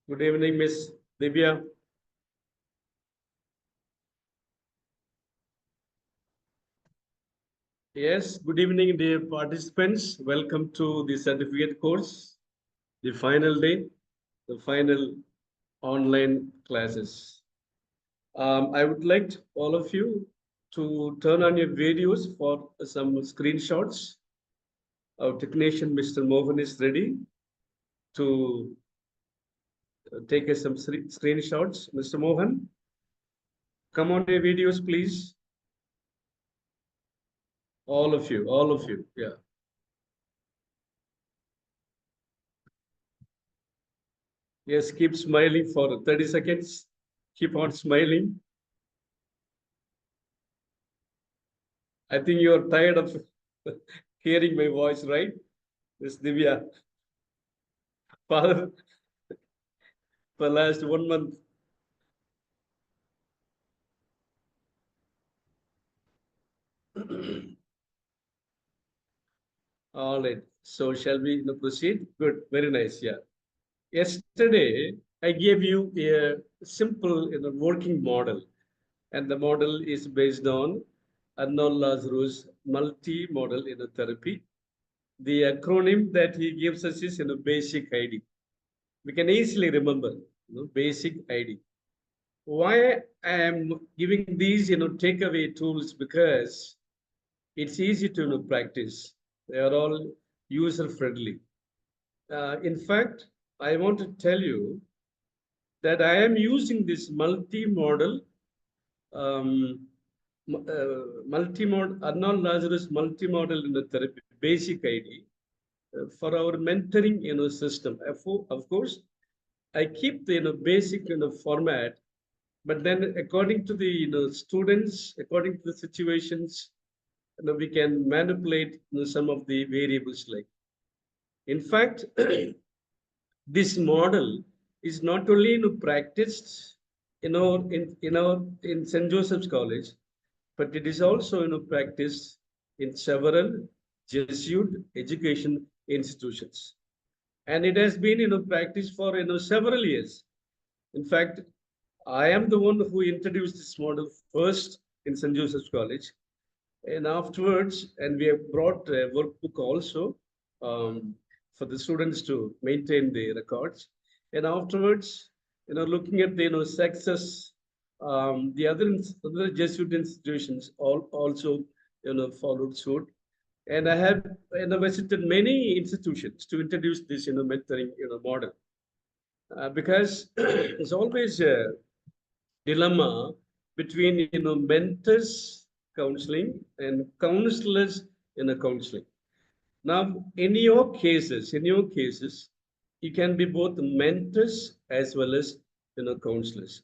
Good evening, Miss Divya. Yes, good evening, dear participants. Welcome to the certificate course, the final day, the final online classes. I would like all of you to turn on your videos for some screenshots. Our technician, Mr. Mohan, is ready to take us some screenshots. Mr. Mohan, come on your videos, please. All of you. Yeah. Yes, keep smiling for 30 seconds. Keep on smiling. I think you're tired of hearing my voice, right? Miss Divya, for, for last 1 month. All right. So shall we proceed? Good. Very nice. Yeah. Yesterday, I gave you a simple working model, and the model is based on Arnold Lazarus multi-model therapy. The acronym that he gives us is basic ID. We can easily remember basic ID. Why I am giving these takeaway tools? Because it's easy to practice. They are all user friendly. In fact, I want to tell you that I am using this multi-model multi-model Arnold Lazarus multi-model therapy basic ID for our mentoring system. Of course, I keep the basic format, but then according to the students, according to the situations, we can manipulate some of the variables. Like, in fact, this model is not only practiced in St. Joseph's College, but it is also practiced in several Jesuit education institutions, and it has been practiced for several years. In fact, I am the one who introduced this model first in St. Joseph's College, and afterwards, and we have brought a workbook also for the students to maintain the records. And afterwards, looking at the success, the other Jesuit institutions also followed suit. And I have visited many institutions to introduce this mentoring model, because it's always a dilemma between mentors counseling and counselors in a counseling. Now, in your cases, you can be both mentors as well as counselors,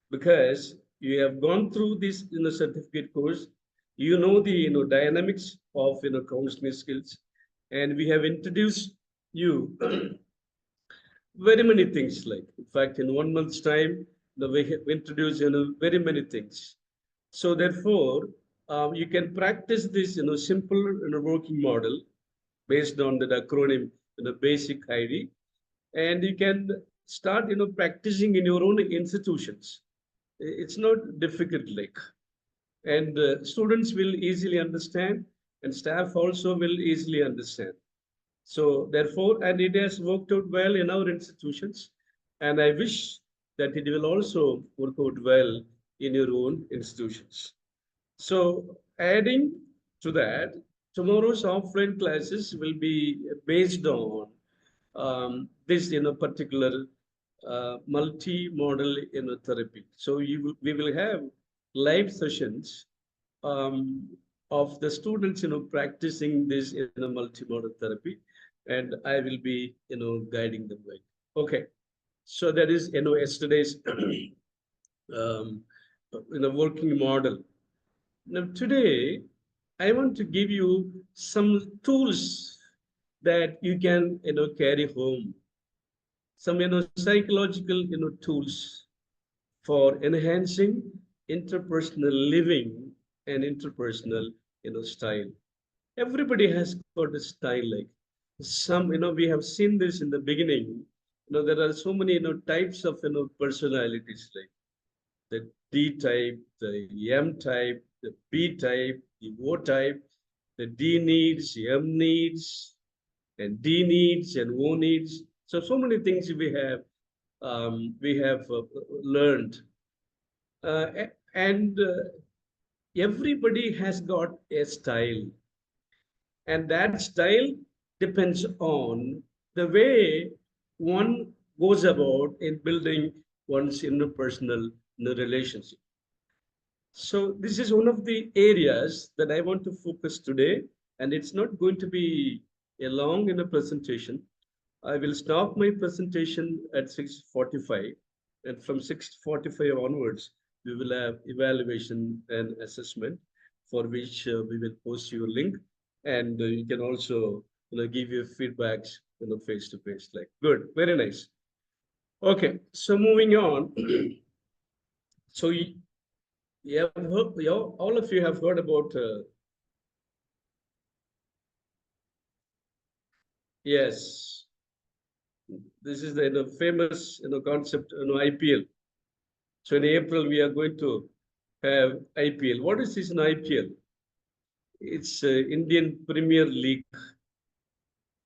because you have gone through this certificate course. You know the dynamics of counseling skills, and we have introduced you very many things. Like, in fact, in 1 month's time, we have introduced very many things. So therefore, you can practice this simple working model based on the acronym basic ID, and you can start practicing in your own institutions. It's not difficult, like, and students will easily understand, and staff also will easily understand. So therefore, and it has worked out well in our institutions, and I wish that it will also work out well in your own institutions. So adding to that, tomorrow's offline classes will be based on this particular multi-model therapy. So we will have live sessions um, of the students practicing this multi-modal therapy, and I will be guiding them, right. Okay, so that is yesterday's um, working model. Now today I want to give you some tools that you can carry home, some psychological tools for enhancing interpersonal living and interpersonal style. Everybody has got a style. Like, some we have seen this in the beginning, there are so many, types of, personalities, like the D type, the M type, the B type, the O type, the D needs, M needs, and D needs, and O needs. So many things we have learned, and everybody has got a style, and that style depends on the way one goes about in building one's interpersonal relationship. So this is one of the areas that I want to focus today, and it's not going to be a long in a presentation. I will stop my presentation at 6:45, and from 6:45 onwards, we will have evaluation and assessment, for which we will post you a link, and you can also give your feedbacks face to face. Like, good, very nice. Okay, so moving on. So you have heard, all of you have heard about yes, this is the famous concept, IPL. So in April we are going to have IPL. What is this in IPL? It's Indian Premier League.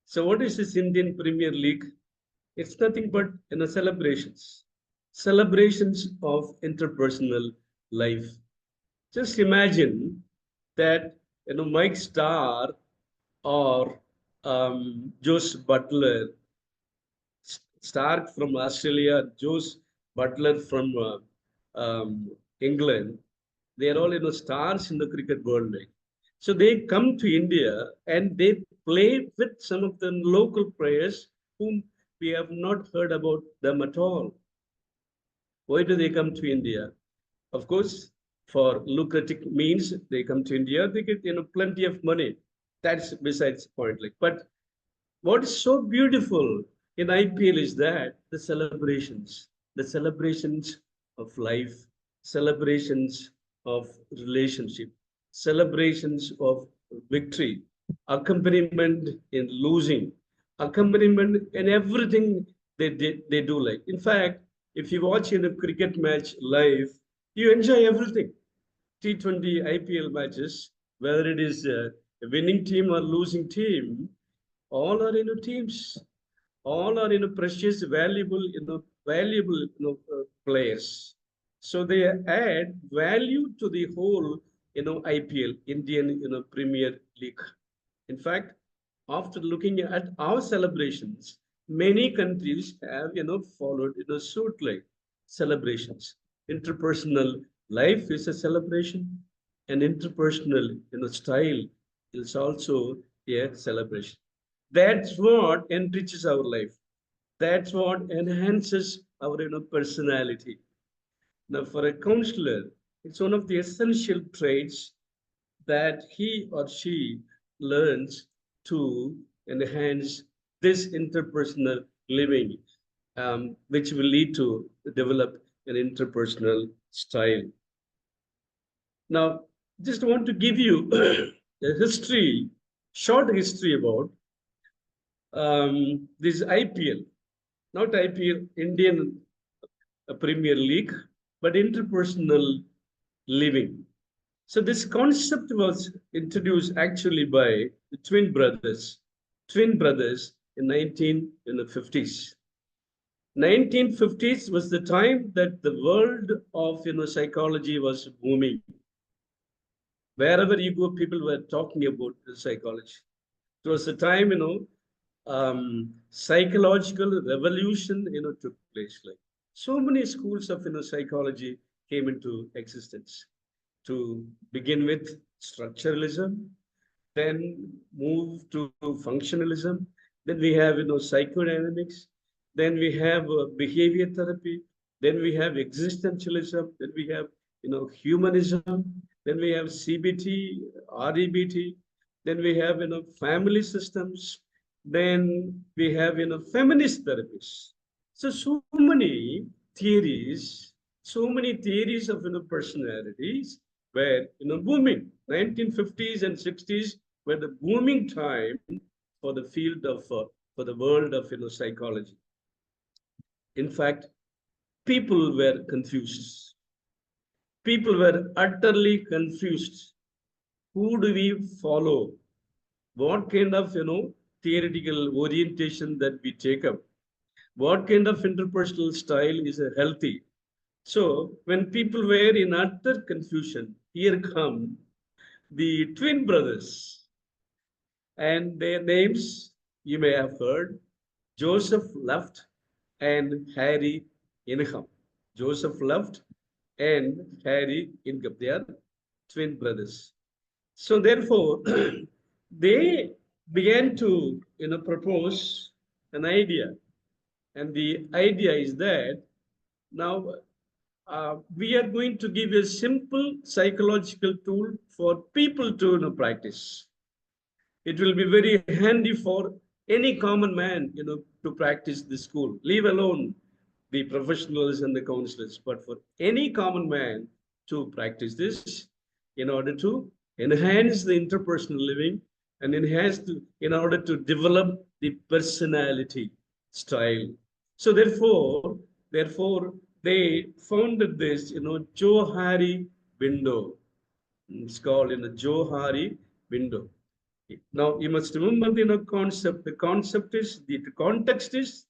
So what is this Indian Premier League? It's nothing but celebrations, celebrations of interpersonal life. Just imagine that Mike Starr or Josh Butler, Stark from Australia, Josh Butler from England. They are all stars in the cricket world. Like. So they come to India and they play with some of the local players whom we have not heard about them at all. Why do they come to India? Of course, for lucrative means, they come to India. They get plenty of money. That's besides the point. Like, but what is so beautiful in IPL is that the celebrations of life, celebrations of relationship, celebrations of victory, accompaniment in losing, accompaniment in everything they do. Like, in fact, if you watch in a cricket match live, you enjoy everything. T20 IPL matches, whether it is a winning team or losing team, all are teams, all are precious, valuable, valuable players. So they add value to the whole IPL, Indian Premier League. In fact, after looking at our celebrations, many countries have followed suit, like celebrations. Interpersonal life is a celebration, and interpersonal style is also a celebration. That's what enriches our life. That's what enhances our personality. Now, for a counselor, it's one of the essential traits that he or she learns to enhance this interpersonal living, which will lead to develop an interpersonal style. Now, just want to give you a history, short history about this IPL, not IPL, Indian Premier League, but interpersonal living. So this concept was introduced actually by the twin brothers in 1950s. 1950s was the time that the world of psychology was booming. Wherever you go, people were talking about psychology. It was the time psychological revolution took place. Like, so many schools of psychology came into existence. To begin with, structuralism, then move to functionalism, then we have psychodynamics, then we have behavior therapy, then we have existentialism, then we have humanism, then we have CBT, REBT, then we have family systems, then we have feminist therapies. So many theories, so many theories of personalities were booming. 1950s and 60s were the booming time for the field of for the world of psychology. In fact, people were confused. People were utterly confused. Who do we follow? What kind of, theoretical orientation that we take up? What kind of interpersonal style is healthy? So when people were in utter confusion, here come the twin brothers, and their names you may have heard: Joseph Left and Harry Ingham. Joseph Left and Harry Ingham. They are twin brothers. So therefore, they began to propose an idea, and the idea is that now we are going to give a simple psychological tool for people to practice. It will be very handy for any common man, to practice the school. Leave alone the professionals and the counselors, but for any common man to practice this in order to enhance the interpersonal living and in order to develop the personality style. So therefore, they founded this, Johari window. It's called in a Johari window. Now you must remember the concept. The concept is the context is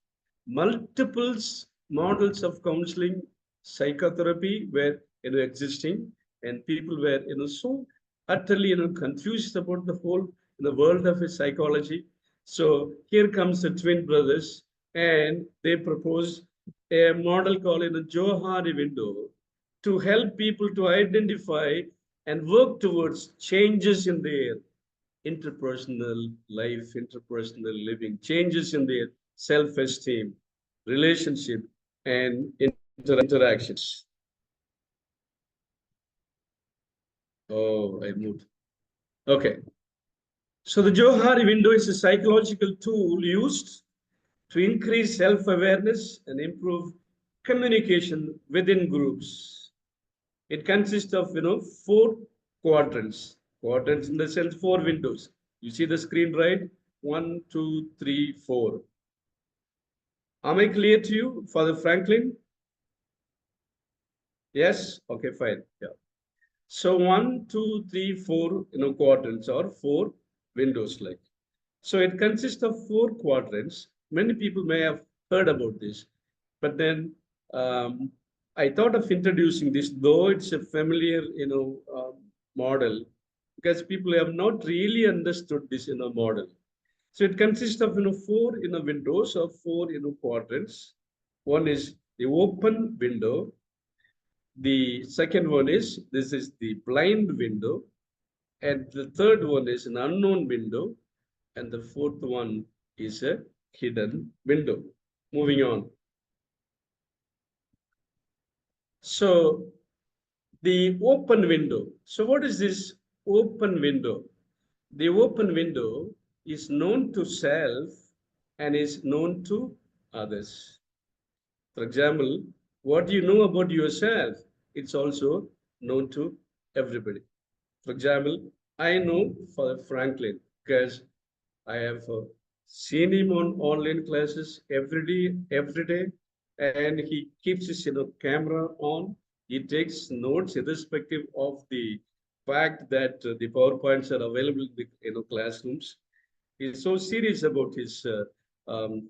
multiples models of counseling, psychotherapy were existing, and people were so utterly confused about the whole world of psychology. So here comes the twin brothers, and they propose a model called a Johari window to help people to identify and work towards changes in their interpersonal life, interpersonal living, changes in their self-esteem, relationship, and interactions. Oh, I moved. Okay. So the Johari window is a psychological tool used to increase self-awareness and improve communication within groups. It consists of, four quadrants. Quadrants in the sense four windows. You see the screen, right? 1, 2, 3, 4. Am I clear to you, Father Franklin? Yes? Okay, fine. Yeah. So 1, 2, 3, 4, quadrants or four windows like. So it consists of four quadrants. Many people may have heard about this, but then I thought of introducing this, though it's a familiar, model, because people have not really understood this, model. So it consists of, four, windows or four, quadrants. One is the open window. The second one is, this is the blind window. And the third one is an unknown window. And the fourth one is a hidden window. Moving on. So the open window. So what is this open window? The open window is known to self and is known to others. For example, what you know about yourself, it's also known to everybody. For example, I know Father Franklin because I have seen him on online classes every day, and he keeps his camera on. He takes notes irrespective of the fact that the PowerPoints are available in the classrooms. He's so serious about his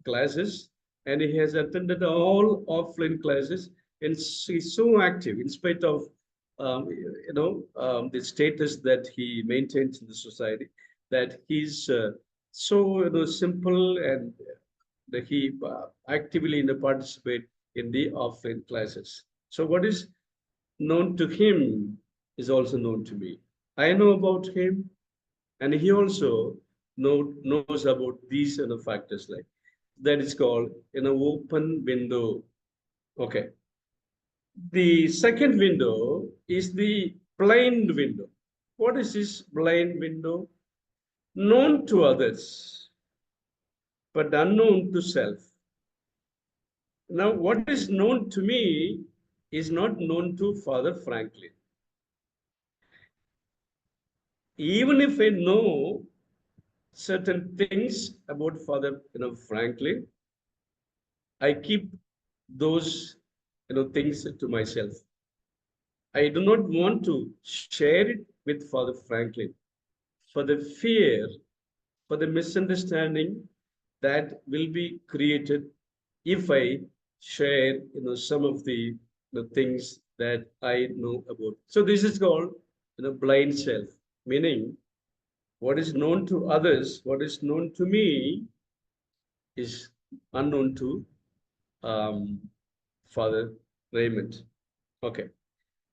classes, and he has attended all offline classes, and he's so active in spite of the status that he maintains in the society, that he's so simple, and that he actively participate in the offline classes. So what is known to him is also known to me. I know about him, and he also knows about these factors, like that is called open window. Okay. The second window is the blind window. What is this blind window? Known to others, but unknown to self. Now, what is known to me is not known to Father Franklin. Even if I know certain things about Father Franklin, I keep those things to myself. I do not want to share it with Father Franklin for the fear, for the misunderstanding that will be created if I share some of the things that I know about. So this is called blind self, meaning what is known to others, what is known to me is unknown to um, Father Raymond. Okay.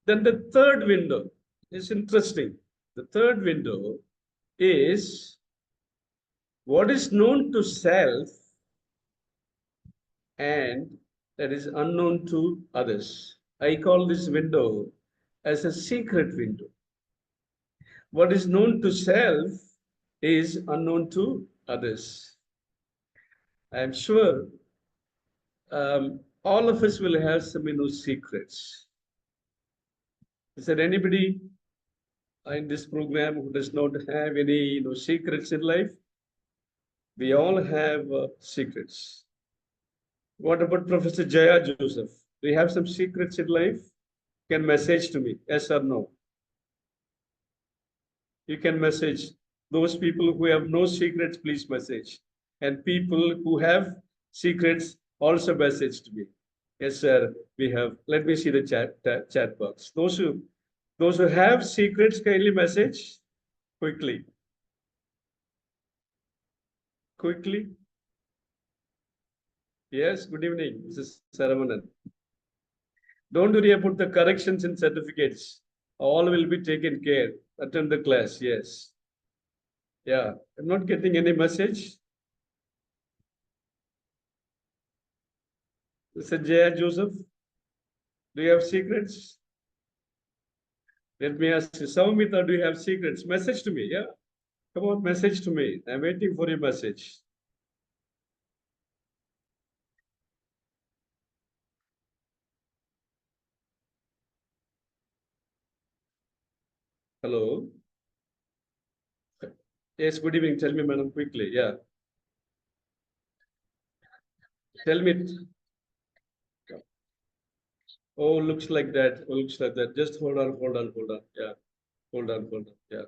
Then the third window is interesting. The third window is what is known to self and that is unknown to others. I call this window as a secret window. What is known to self is unknown to others. I am sure all of us will have some secrets. Is there anybody in this program who does not have any secrets in life? We all have secrets. What about Professor Jaya Joseph? Do you have some secrets in life? You can message to me, yes or no. You can message. Those people who have no secrets, please message. And people who have secrets, also message to me. Yes, sir. We have. Let me see the chat box. Those who have secrets, kindly message quickly. Quickly. Yes. Good evening, Mrs. Saravanan. Don't worry about the corrections in certificates. All will be taken care. Attend the class. Yes. Yeah. I'm not getting any message. Mr. Jaya Joseph, do you have secrets? Let me ask you, Samamita, do you have secrets? Message to me, yeah? Come on, message to me. I'm waiting for your message. Hello? Yes, good evening. Tell me, madam, quickly. Yeah. Tell me. Oh, looks like that. Oh, looks like that. Just hold on, hold on, hold on. Yeah. Hold on, hold on. Yeah.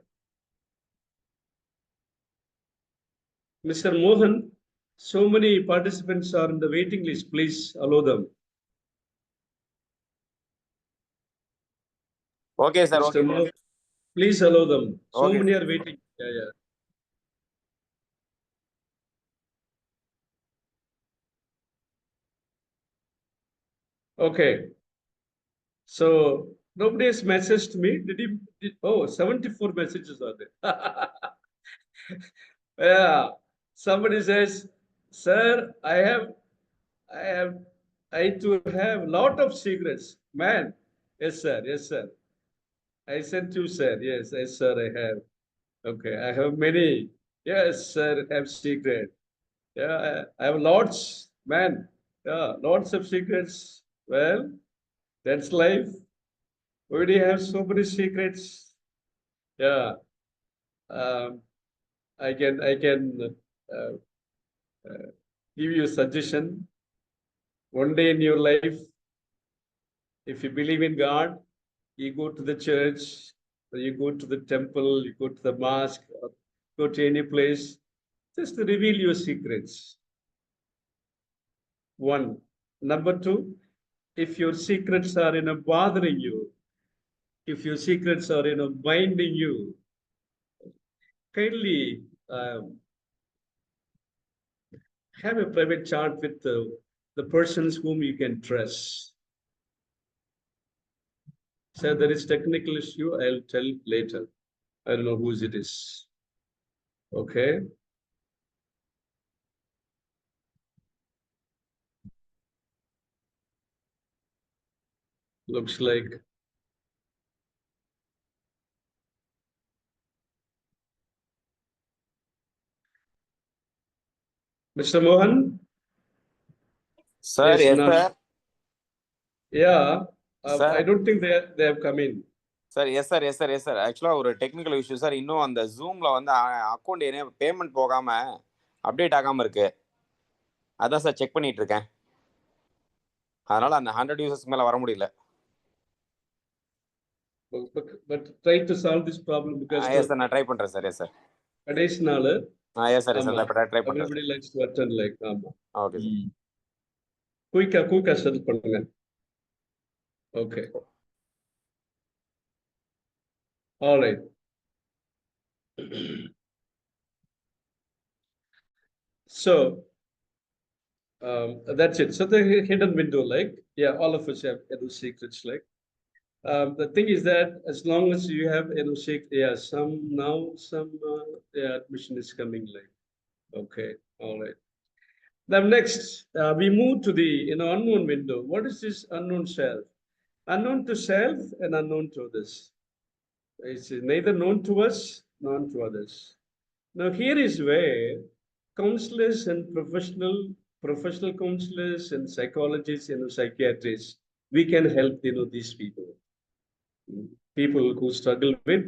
Mr. Mohan, so many participants are in the waiting list. Please allow them. Okay, sir. Mr. Okay. Mohan, please allow them. So Okay. many are waiting. Yeah, yeah. Okay. So nobody has messaged me. Oh, 74 messages are there. Yeah. Somebody says, sir, I too have lot of secrets. Man. Yes, sir. Yes, sir. I sent you, sir. Yes, sir, I have. Okay. I have many. Yes, sir, I have secret. Yeah, I have lots, man. Yeah, lots of secrets. Well, that's life. We do have so many secrets. Yeah, um, I can uh, uh, give you a suggestion. One day in your life, if you believe in God, you go to the church, or you go to the temple, you go to the mosque, or go to any place, just to reveal your secrets. One. Number two, if your secrets are bothering you, if your secrets are binding you, kindly have a private chat with the persons whom you can trust. So there is technical issue. I'll tell later. I don't know whose it is. Okay. Looks like Mr. Mohan. Sir, yes, Not. sir. Yeah. I Sir. don't think they have come in. Sir yes sir yes sir yes sir ஆக்சுவலாக ஒரு technical issue sir. இன்னும் அந்த ஜூமில் வந்து account என்ன payment போகாமல் update ஆகாமல் இருக்கு. அதான் சார் செக் பண்ணிட்டு இருக்கேன். அதனால அந்த 100 users மேல வர முடியல. But try to solve this problem because yes sir, நான் ட்ரை பண்றேன் சார். Yes sir. கடைசி நாள் எஸ் சார். ஆமா ட்ரை பண்றேன். everybody likes to attend like ஆமா ஓகே சார். குயிக்கா செட்டில் பண்ணுங்க. Okay, all right. So that's it. So the hidden window, like, yeah, all of us have secrets, like. The thing is that as long as you have some admission is coming, like, okay, all right. Now next, we move to the unknown window. What is this unknown self? Unknown to self and unknown to others. It's neither known to us nor to others. Now here is where counselors and professional counselors and psychologists, psychiatrists, we can help these people. People who struggle with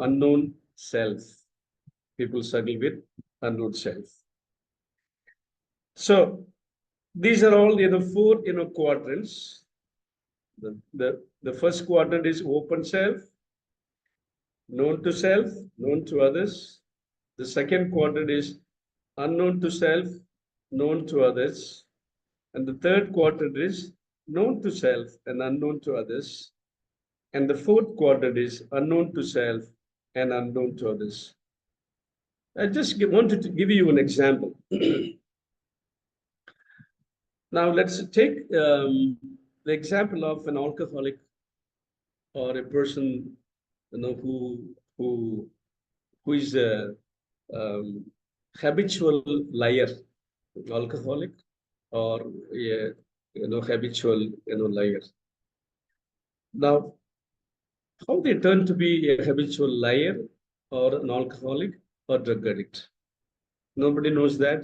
unknown self. People struggle with unknown self. So these are all 4 quadrants. The first quadrant is open self, known to self, known to others. The second quadrant is unknown to self, known to others. And the third quadrant is known to self and unknown to others. And the fourth quadrant is unknown to self and unknown to others. I just wanted to give you an example. Now let's take the example of an alcoholic or a person who is a habitual liar, alcoholic, or a habitual liar. Now, how they turn to be a habitual liar or an alcoholic or drug addict? Nobody knows that.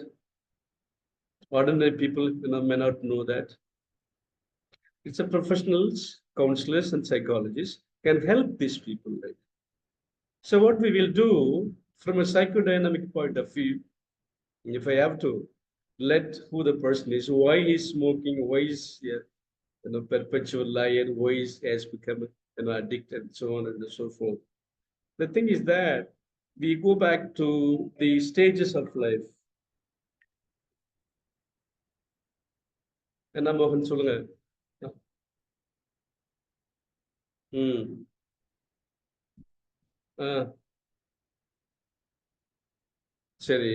Ordinary people may not know that. It's a professionals, counselors, and psychologists can help these people. Right? So what we will do from a psychodynamic point of view, if I have to let who the person is, why he's smoking, why is perpetual liar, why he has become addicted, and so on and so forth. The thing is that we go back to the stages of life. என்ன மோகன் சொல்லுங்க. சரி,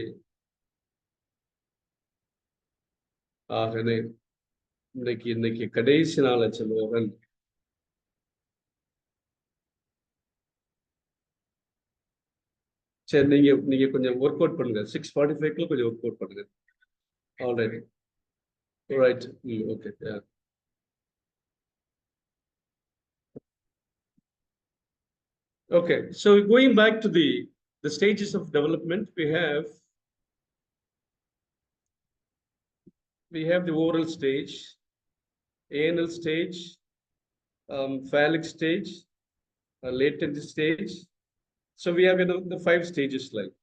ஆகவே இன்னைக்கு கடைசி நாள் ஆச்சு மோகன். சரி, நீங்க கொஞ்சம் ஒர்க் அவுட் பண்ணுங்க. 6:45 கொஞ்சம் ஒர்க் அவுட் பண்ணுங்க. Already right. Okay. Okay, so going back to the stages of development, we have the oral stage, anal stage, phallic stage, latent stage. So we have the 5 stages like.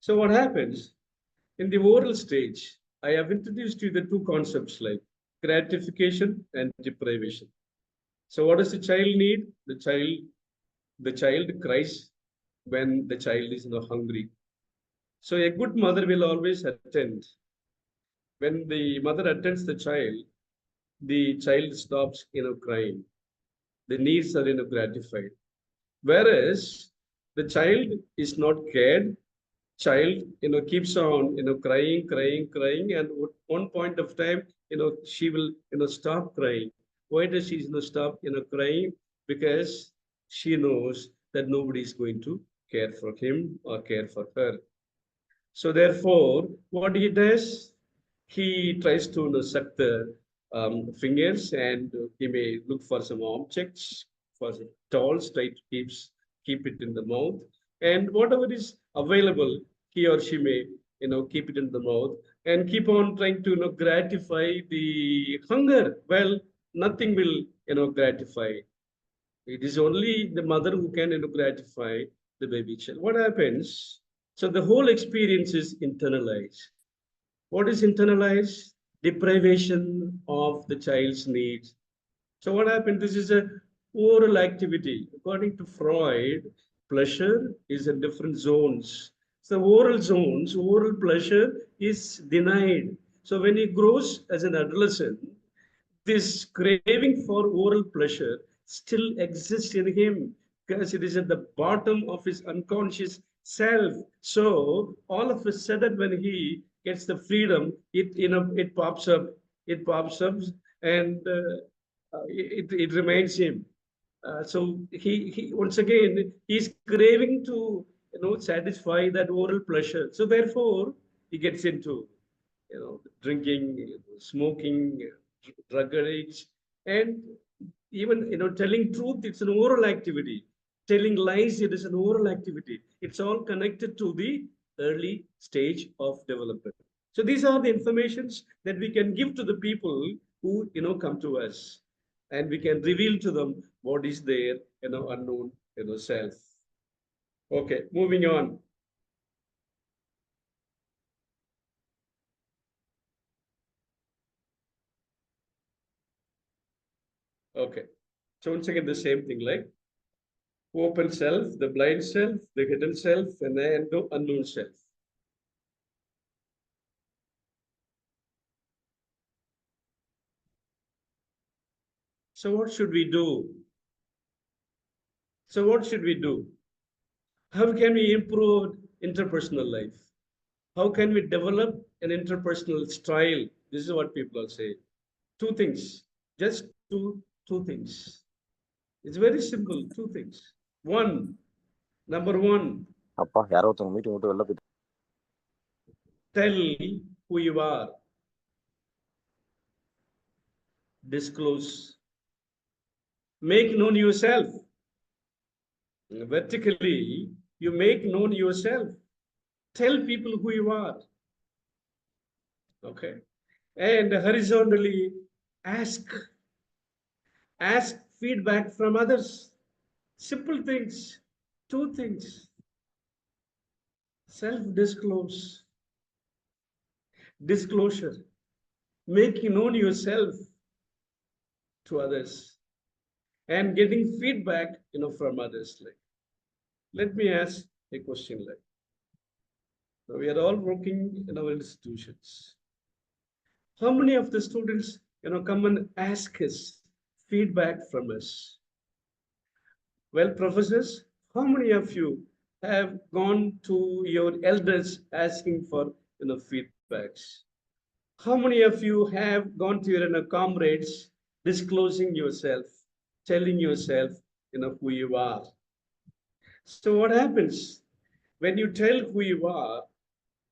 So what happens in the oral stage? I have introduced you the 2 concepts like gratification and deprivation. So what does the child need? The child cries when the child is hungry. So a good mother will always attend. When the mother attends the child stops crying. The needs are gratified. Whereas the child is not cared. Child keeps on crying, and at one point of time she will stop crying. Why does she stop crying? Because she knows that nobody is going to care for him or care for her. So therefore what he does, he tries to suck the fingers, and he may look for some objects, for some dolls, try to keep it in the mouth, and whatever is available, he or she may keep it in the mouth and keep on trying to gratify the hunger. Well, nothing will gratify. It is only the mother who can gratify the baby child. What happens? So the whole experience is internalized. What is internalized? deprivation of the child's needs. So what happened? This is a oral activity. According to Freud, pleasure is in different zones. So oral zones, oral pleasure is denied. So when he grows as an adolescent, this craving for oral pleasure still exists in him because it is at the bottom of his unconscious self. So all of a sudden, when he gets the freedom, it pops up, and it remains him. So he once again he's craving to satisfy that oral pleasure. So therefore he gets into drinking, smoking, drug addict, and even telling truth. It's an oral activity. Telling lies, it is an oral activity. It's all connected to the early stage of development. So these are the informations that we can give to the people who come to us, and we can reveal to them what is their unknown self. Okay, moving on. Okay, so once again the same thing, like open self, the blind self, the hidden self, and the unknown self. So what should we do? So what should we do? How can we improve interpersonal life? How can we develop an interpersonal style? This is what people are saying. Two things, just two things. It's very simple, two things. Number one, tell who you are. Disclose. Make known yourself. Vertically, you make known yourself. Tell people who you are. Okay. And horizontally, ask feedback from others. Simple things. Two things. Self-disclose. Disclosure. Making known yourself to others. And getting feedback, from others. Like, let me ask a question like, now we are all working in our institutions. How many of the students, come and ask us feedback from us? Well, professors, how many of you have gone to your elders asking for, feedbacks? How many of you have gone to your comrades disclosing yourself, telling yourself, who you are? So what happens when you tell who you are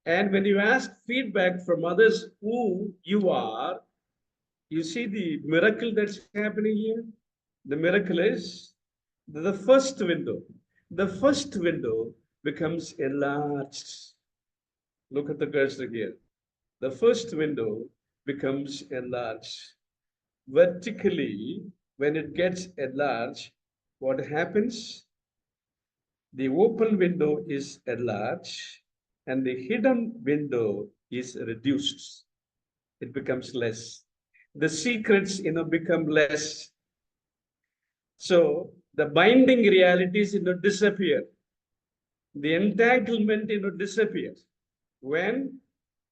and when you ask feedback from others who you are? You see the miracle that's happening here? The miracle is the first window. The first window becomes enlarged. Look at the cursor here. The first window becomes enlarged. Vertically, when it gets enlarged, what happens? The open window is enlarged and the hidden window is reduced. It becomes less. The secrets, become less. So the binding realities, disappear. The entanglement, disappears. When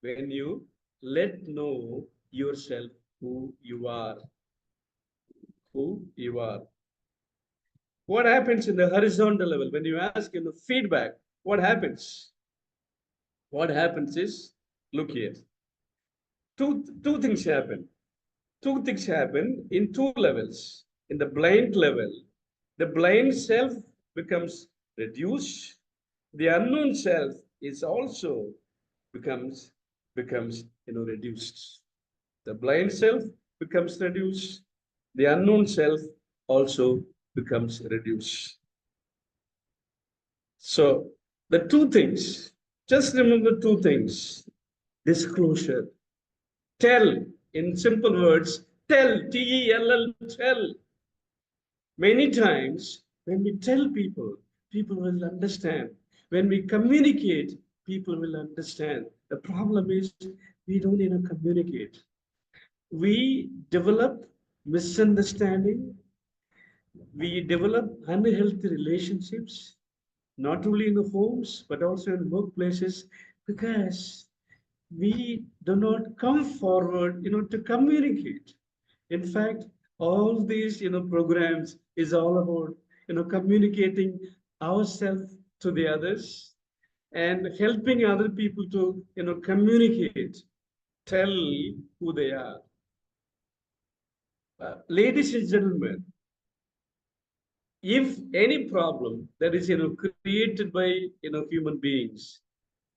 you let know yourself who you are. Who you are. What happens in the horizontal level? When you ask feedback, what happens? What happens is, look here. Two things happen. Two things happen in two levels. In the blind level, the blind self becomes reduced. The unknown self is also becomes reduced. The blind self becomes reduced. The unknown self also becomes reduced. So the two things, just remember two things. Disclosure. Tell, in simple words, tell, T-E-L-L, tell. Many times, when we tell people, people will understand. When we communicate, people will understand. The problem is we don't even communicate. we develop misunderstanding, we develop unhealthy relationships, not only in the homes, but also in workplaces, because we do not come forward, to communicate. In fact, all these, programs is all about, communicating ourselves to the others and helping other people to, communicate, tell who they are. Ladies and gentlemen, if any problem that is, created by, human beings,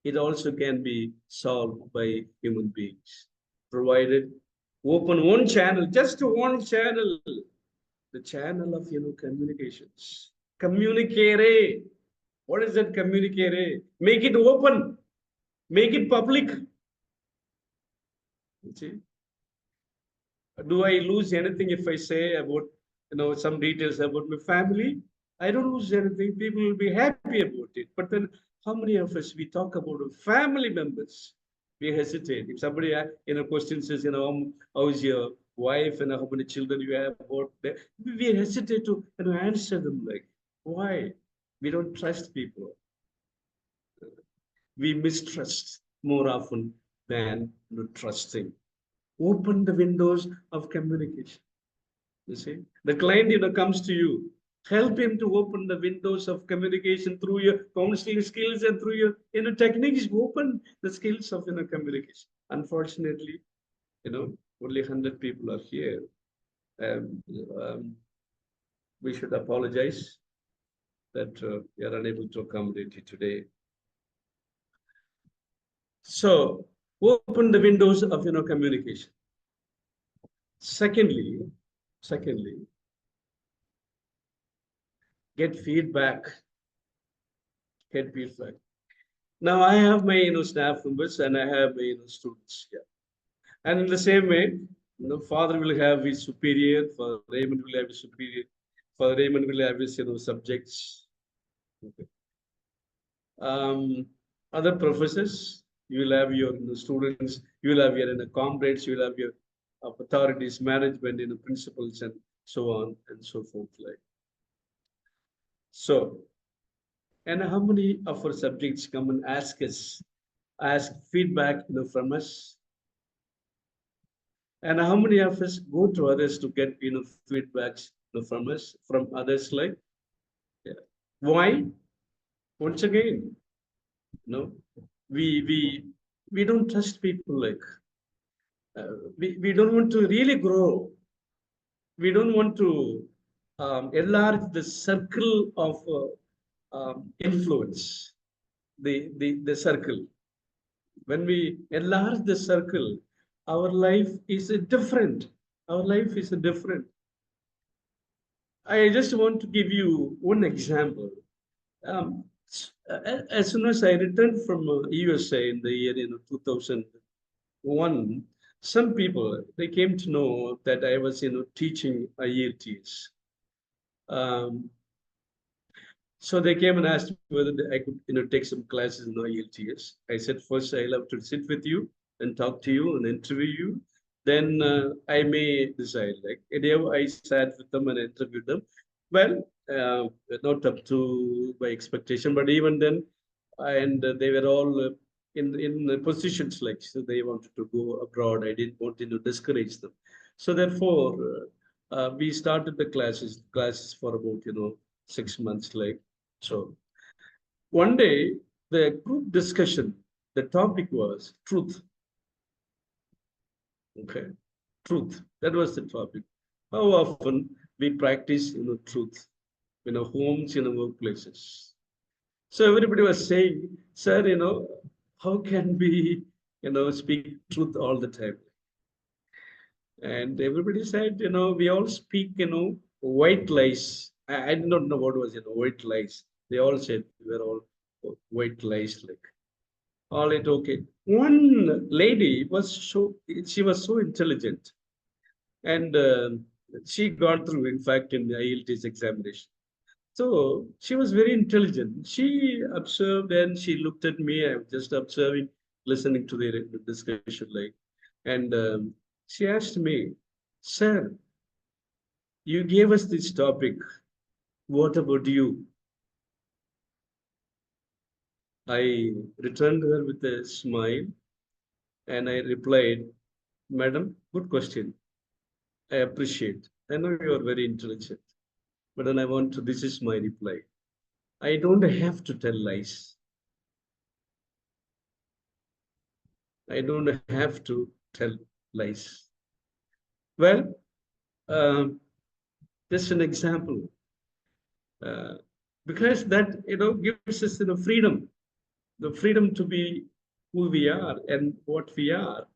it also can be solved by human beings, provided open one channel, just one channel, the channel of, communications. Communicare. What is that communicare? Make it open, make it public. You see? Do I lose anything if I say about, some details about my family? I don't lose anything. People will be happy about it. But then, how many of us we talk about family members? We hesitate. If somebody, question says, how's your wife and how many children you have? About that, we hesitate to, answer them like, why? We don't trust people. We mistrust more often than, trusting. Open the windows of communication. You see, the client, comes to you. Help him to open the windows of communication through your counseling skills and through your, techniques. Open the skills of, communication. Unfortunately, only 100 people are here. Um, um, we should apologize that we are unable to accommodate you today. So, open the windows of, communication. Secondly, get feedback. Get feedback. Now I have my, staff members and I have my, students here. And in the same way, father will have his superior, Father Raymond will have his superior, Father Raymond will have his, subjects. Okay. Other professors, you will have your, students, you will have your, comrades, you will have your authorities, management, principals, and so on and so forth. Like so, and how many of our subjects come and ask feedback, from us? And how many of us go to others to get, feedbacks, from us, from others? Like, yeah. Why? Once again, we don't trust people. Like, we don't want to really grow. We don't want to enlarge the circle of influence. The circle. When we enlarge the circle, our life is different. Our life is different. I just want to give you one example. As soon as I returned from USA in the year 2001, some people, they came to know that I was teaching IELTS. So they came and asked me whether I could take some classes in IELTS. I said, first I'll have to sit with you and talk to you and interview you. Then I may decide. Like, I sat with them and interviewed them. Well, not up to my expectation, but even then, and they were all in positions like, so they wanted to go abroad. I didn't want to discourage them. So therefore, we started the classes for about 6 months. Like, so one day, the group discussion, the topic was truth. Okay, truth. That was the topic. How often we practice, truth, homes, workplaces. So everybody was saying, sir, how can we, speak truth all the time? And everybody said, we all speak, white lies. I do not know what was, white lies. They all said we were all white lies, like, all it okay. One lady she was so intelligent, and she got through, in fact, in the IELTS examination. So she was very intelligent. She observed and she looked at me. I was just observing, listening to the discussion, like, and She asked me, Sir, you gave us this topic. What about you? I returned her with a smile and I replied, Madam, good question. I appreciate. I know you are very intelligent, but then this is my reply. I don't have to tell lies. I don't have to tell lies. Well, um, just an example, uh, because that gives us freedom, the freedom to be who we are and what we are.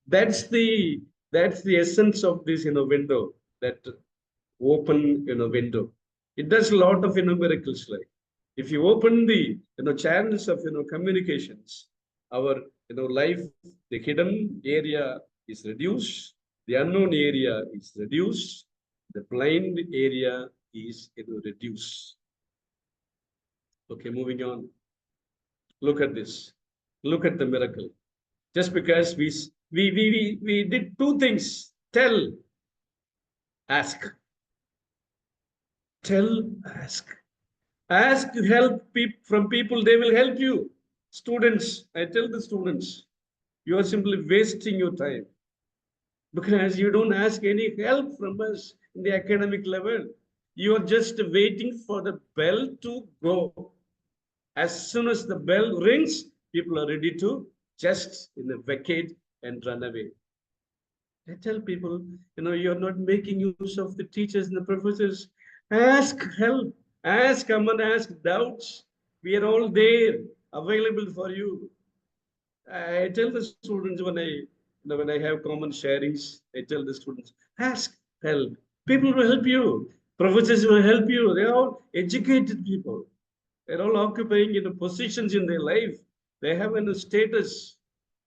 That's the that's the essence of this window, that open window. It does a lot of miracles. Like if you open the channels of communications, our life, the hidden area is reduced, the unknown area is reduced, the blind area is reduced. Okay, moving on. Look at this. Look at the miracle. Just because we did two things: tell, ask. Tell, ask. Ask help from people, they will help you. Students, I tell the students, you are simply wasting your time because you don't ask any help from us in the academic level. You are just waiting for the bell to go. As soon as the bell rings, people are ready to just vacate and run away. I tell people, you're not making use of the teachers and the professors. Ask help. Ask, come and ask doubts. We are all there, available for you. I tell the students when I have common sharings, I tell the students, ask help. People will help you. Professors will help you. They are all educated people. They're all occupying positions in their life. They have a status.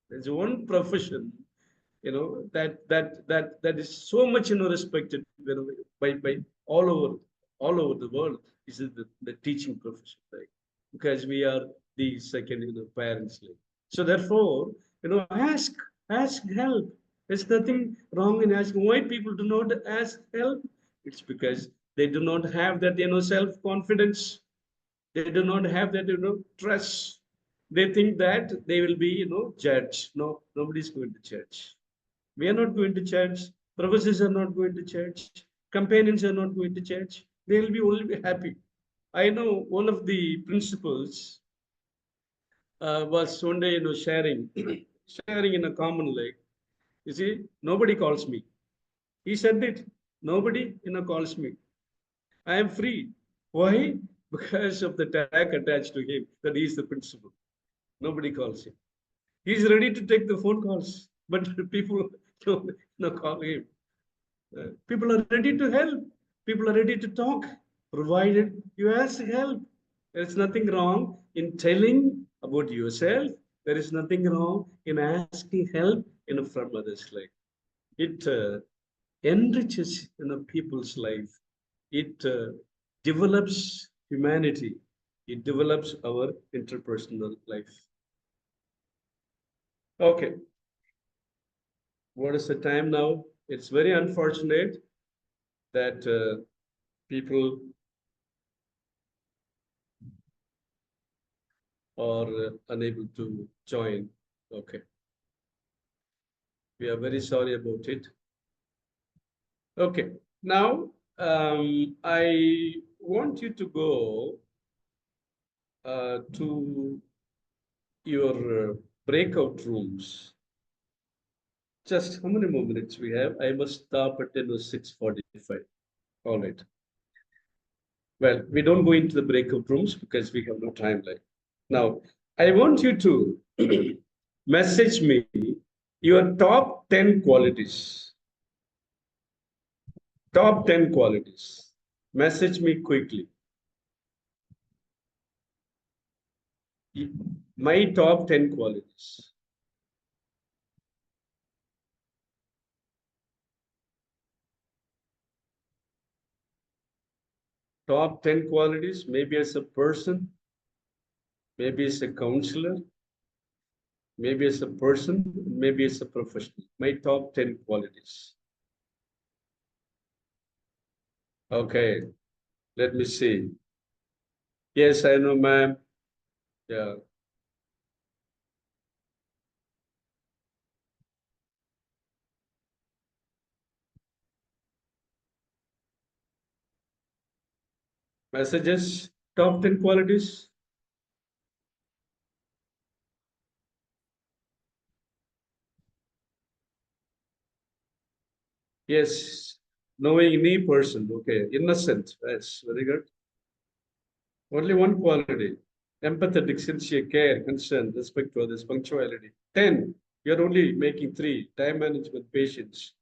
There's one profession that is so much respected by all over the world. Is the teaching profession, right? Because we are the second parents, like. So therefore, ask help. There's nothing wrong in asking. Why people do not ask help? It's because they do not have that self confidence. They do not have that trust. They think that they will be judged. No, nobody's going to judge. We are not going to church. Professors are not going to church. Companions are not going to church. They will be only be happy. I know one of the principals was one day sharing sharing in a common lake. You see, nobody calls me. He said it. Nobody calls me. I am free. Why? Because of the tag attached to him that he is the principal. Nobody calls him. He's ready to take the phone calls, but people don't call him. People are ready to help. People are ready to talk, provided you ask help. There is nothing wrong in telling about yourself. There is nothing wrong in asking help from others. Like it enriches people's life. It develops humanity. It develops our interpersonal life. Okay, what is the time now? It's very unfortunate that people are unable to join. Okay, we are very sorry about it. Okay, now I want you to go to your breakout rooms. Just how many more minutes we have? I must stop at 6:45. All right. Well, we don't go into the breakout rooms because we have no time left. Now, I want you to message me your top 10 qualities. Top 10 qualities. Message me quickly. My top 10 qualities. Top 10 qualities, maybe as a person, maybe as a counselor, maybe as a person, maybe as a professional. My top 10 qualities. Okay, let me see. Yes, I know, ma'am. Yeah. Messages, top 10 qualities. Yes, knowing any person. Okay, innocent. Yes, very good. Only one quality. Empathetic, sincere, care, concern, respect for others, punctuality. 10. You're only making 3. Time management, patience.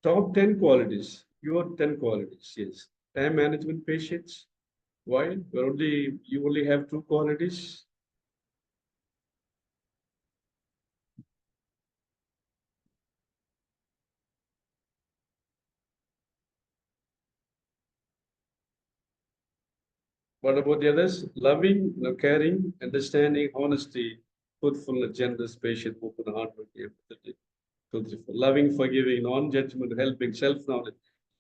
Top 10 qualities. Your 10 qualities. Yes. Time management, patience. Why? You only have 2 qualities. What about the others? Loving, caring, understanding, honesty, truthfulness, generous, patient, open, hardworking, empathetic, truthful, loving, forgiving, non-judgment, helping, self-knowledge,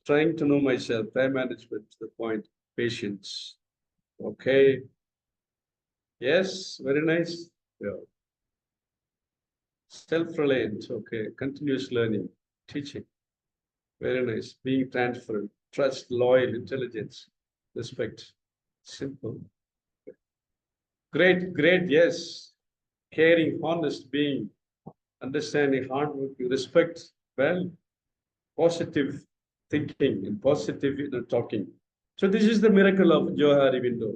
trying to know myself, time management, to the point, patience. Okay. Yes, very nice. Yeah. Self-reliant. Okay. Continuous learning, teaching. Very nice. Being transparent, trust, loyal, intelligence, respect. Simple. Great, great. Yes. Caring, honest, being, understanding, hardworking, respect. Well, positive thinking and positive talking. So this is the miracle of Johari window.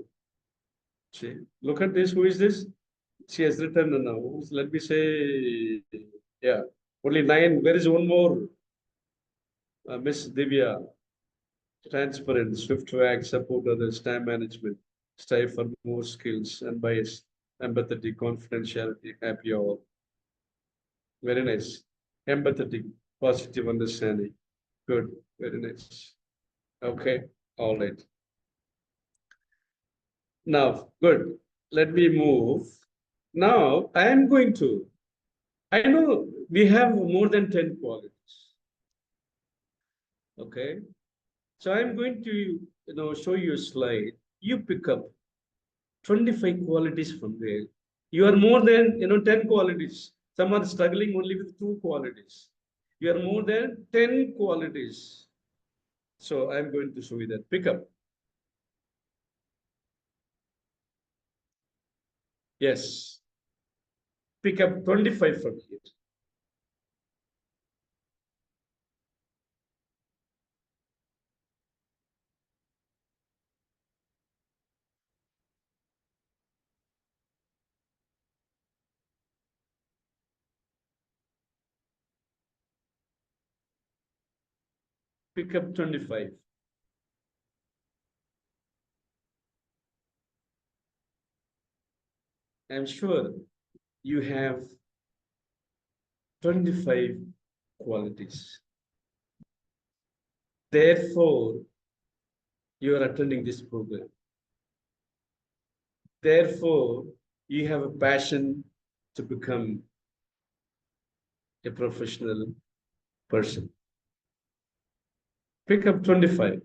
See, look at this. Who is this? She has written now. Let me say, yeah, only 9. Where is one more? Miss Divya. Transparent, swift to act, support others, time management, strive for more skills, unbiased, empathetic, confidentiality, happy all. Very nice. Empathetic, positive understanding. Good. Very nice. Okay. All right. Now, good. Let me move. Now, I am going to. I know we have more than 10 qualities. Okay. So I'm going to, show you a slide. You pick up 25 qualities from there. You are more than, 10 qualities. Some are struggling only with 2 qualities. You are more than 10 qualities. So I'm going to show you that. Pick up. Yes. Pick up 25 from here. Pick up 25. I'm sure you have 25 qualities. Therefore, you are attending this program. Therefore, you have a passion to become a professional person. Pick up 25.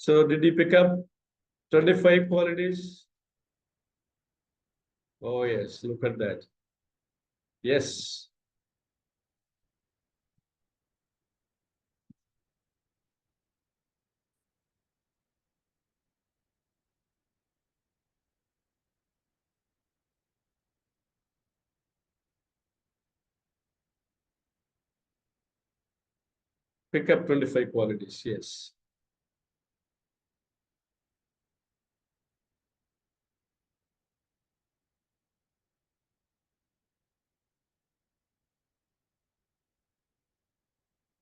So did you pick up 25 qualities? Oh yes, look at that. Yes. Pick up 25 qualities, yes.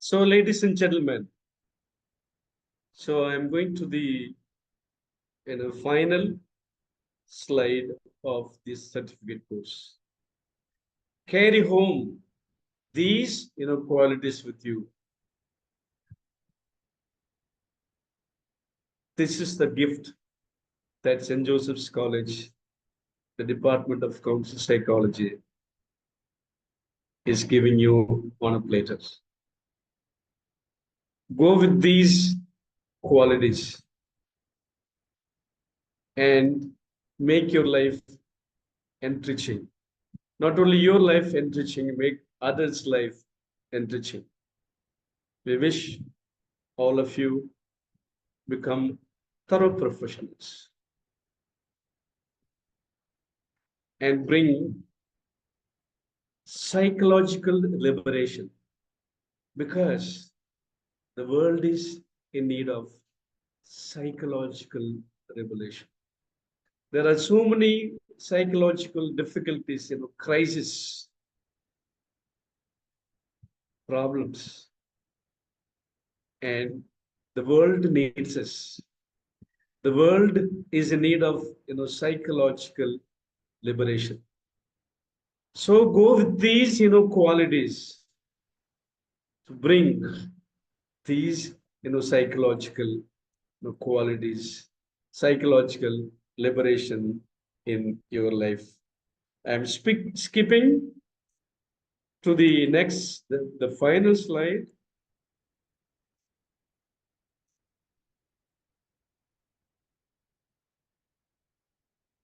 So ladies and gentlemen, so I'm going to the final slide of this certificate course. Carry home these qualities with you. This is the gift that St. Joseph's College, the Department of Counseling Psychology, is giving you on a platter. Go with these qualities and make your life enriching. Not only your life enriching, make others' life enriching. We wish all of you become thorough professionals and bring psychological liberation, because the world is in need of psychological revelation. There are so many psychological difficulties, crisis, problems, and the world needs us. The world is in need of psychological liberation. So go with these qualities to bring these psychological qualities, psychological liberation in your life. I'm skipping to the next, the final slide.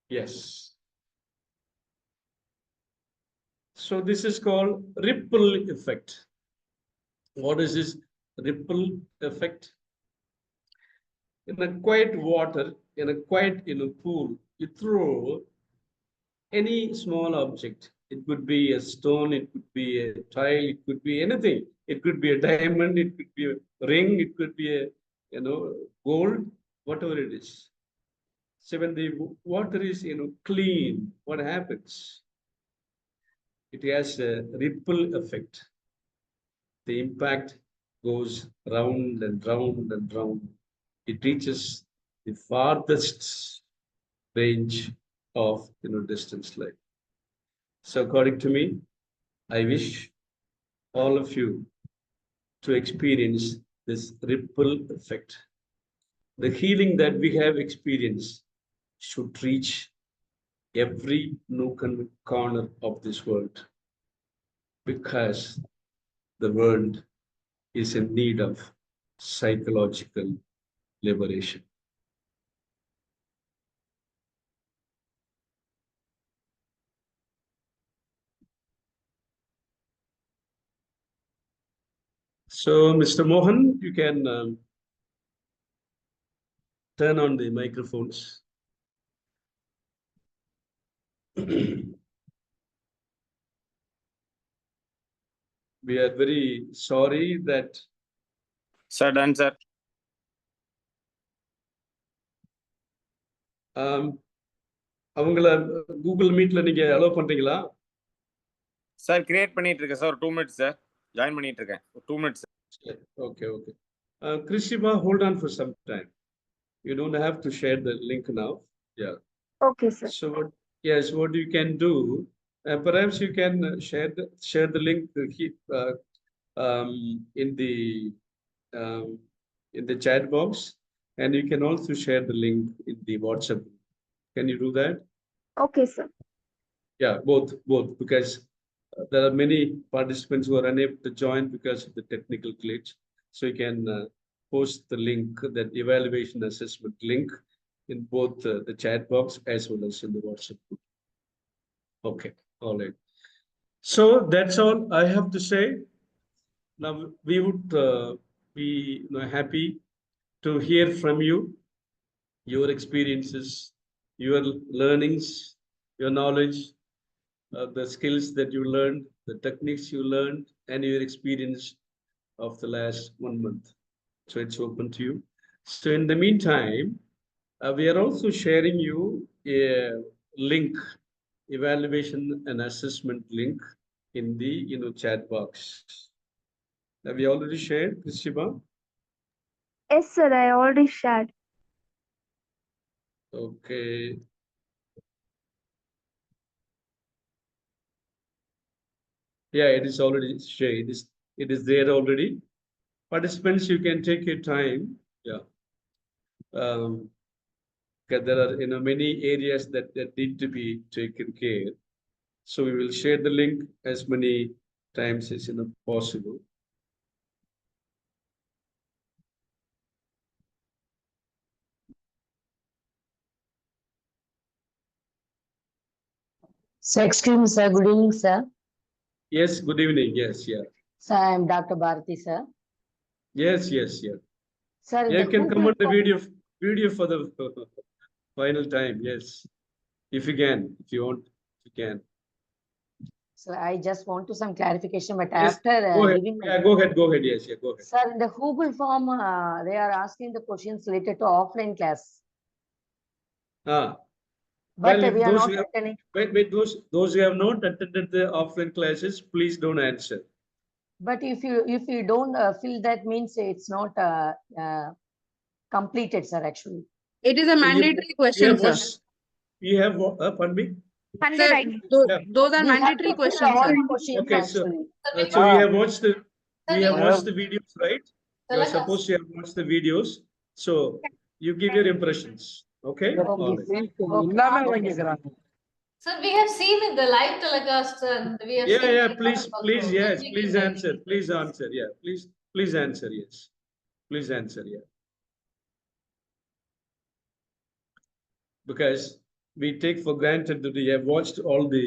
Yes. So this is called ripple effect. What is this ripple effect? In a quiet water, in a quiet pool, you throw any small object. It could be a stone, it could be a tile, it could be anything. It could be a diamond, it could be a ring, it could be a gold, whatever it is. So when the water is clean, what happens? It has a ripple effect. The impact goes round and round and round. It reaches the farthest range of distance light. So according to me, I wish all of you to experience this ripple effect. The healing that we have experienced should reach every nook and corner of this world, because the world is in need of psychological liberation. So, Mr. Mohan, you can turn on the microphones. We are very sorry that. Sir, done, sir. அவங்கள Google மீட்ல நீங்க allow பண்றீங்களா? Sir create பண்ணிட்டு இருக்கேன் sir. 2 minutes sir. Join பண்ணிட்டு இருக்கேன். 2 minutes. Okay. Krishiba, hold on for some time. You don't have to share the link now. Yeah. Okay, sir. So what you can do, perhaps you can share the link in the chat box, and you can also share the link in the WhatsApp. Can you do that? Okay, sir. Yeah, both, because there are many participants who are unable to join because of the technical glitch. So you can post the link, that evaluation assessment link, in both the chat box as well as in the WhatsApp group. Okay, all right. So that's all I have to say. Now we would be happy to hear from you, your experiences, your learnings, your knowledge, the skills that you learned, the techniques you learned, and your experience of the last 1 month. So it's open to you. So in the meantime, we are also sharing you a link, evaluation and assessment link in the chat box. Have you already shared, Krishiba? Yes, sir. I already shared. Okay. Yeah, it is already shared. It is there already. Participants, you can take your time. Yeah. Because there are many areas that need to be taken care. So we will share the link as many times as possible. So, excuse me, sir. Good evening, sir. Yes, good evening. Yes, yeah. Sir, I am Dr. Bharati, sir. Yes, yes, yeah. Sir, Yeah, the you can come Google on the form- video for the final time. Yes, if you can, if you want, you can. So I just want to some clarification, but Yes, after go ahead. giving my Yeah, go ahead. Go ahead. Yes, yeah, go ahead. sir, in the Google form, they are asking the questions related to offline class, Ah, but well, if we are those not who have, attending. wait, those who have not attended the offline classes, please don't answer. But if you don't fill that, means it's not completed, sir. Actually, It is a mandatory question, sir. You have pardon me? Sir, Yeah. those are we have mandatory to fill questions, all sir. questions Okay, so actually. you have watched the videos, right? You are Telugu. supposed to have watched the videos. So you give your impressions. Okay? All right. Sir, we have seen in the live telecast and we have seen. Yeah, the please, recording please, also. yes, We're please checking answer. Please answer. Yeah, please answer. Yes. Please answer. Yeah. Because we take for granted that we have watched all the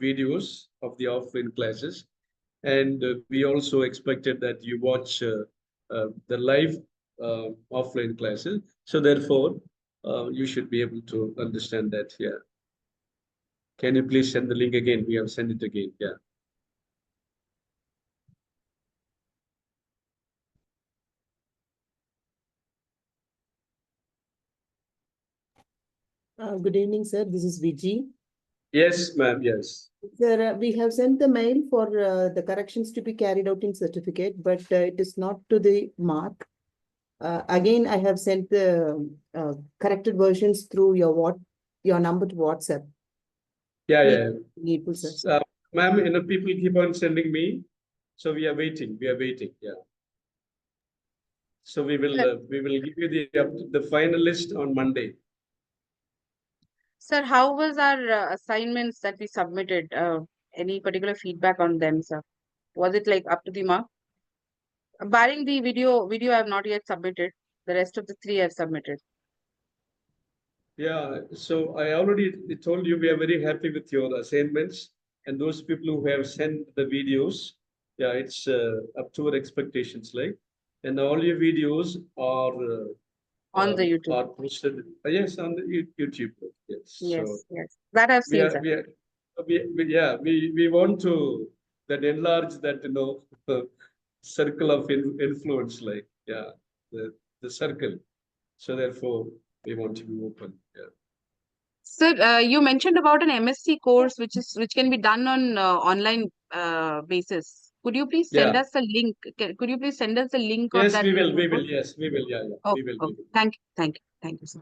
videos of the offline classes, and we also expected that you watch the live offline classes. So therefore, you should be able to understand that. Yeah. Can you please send the link again? We have sent it again. Yeah. Good evening, sir. This is Viji. Yes, ma'am. Yes. Sir, we have sent the mail for the corrections to be carried out in certificate, but it is not to the mark. Again, I have sent the corrected versions through your number to WhatsApp. Yeah. Needful, sir. Ma'am, people keep on sending me, so we are waiting. Yeah. So we will give you the final list on Monday. Sir, how was our assignments that we submitted? Any particular feedback on them, sir? Was it like up to the mark? Barring the video I have not yet submitted. The rest of the 3 I have submitted. Yeah, so I already told you we are very happy with your assignments, and those people who have sent the videos. Yeah, it's up to our expectations, like, and all your videos are On the YouTube. are posted. Yes, on the YouTube. Yes. Yes, So yes. That I've we seen, are sir. we want to that enlarge that circle of influence, like, yeah, the circle. So therefore we want to be open. Yeah. Sir, you mentioned about an MSc course which can be done on online basis. Could you please send Yeah. us the link? Could you please send us the link of Yes, that? we will. Yes, we will. Yeah. Oh, We will. oh, thank you, sir.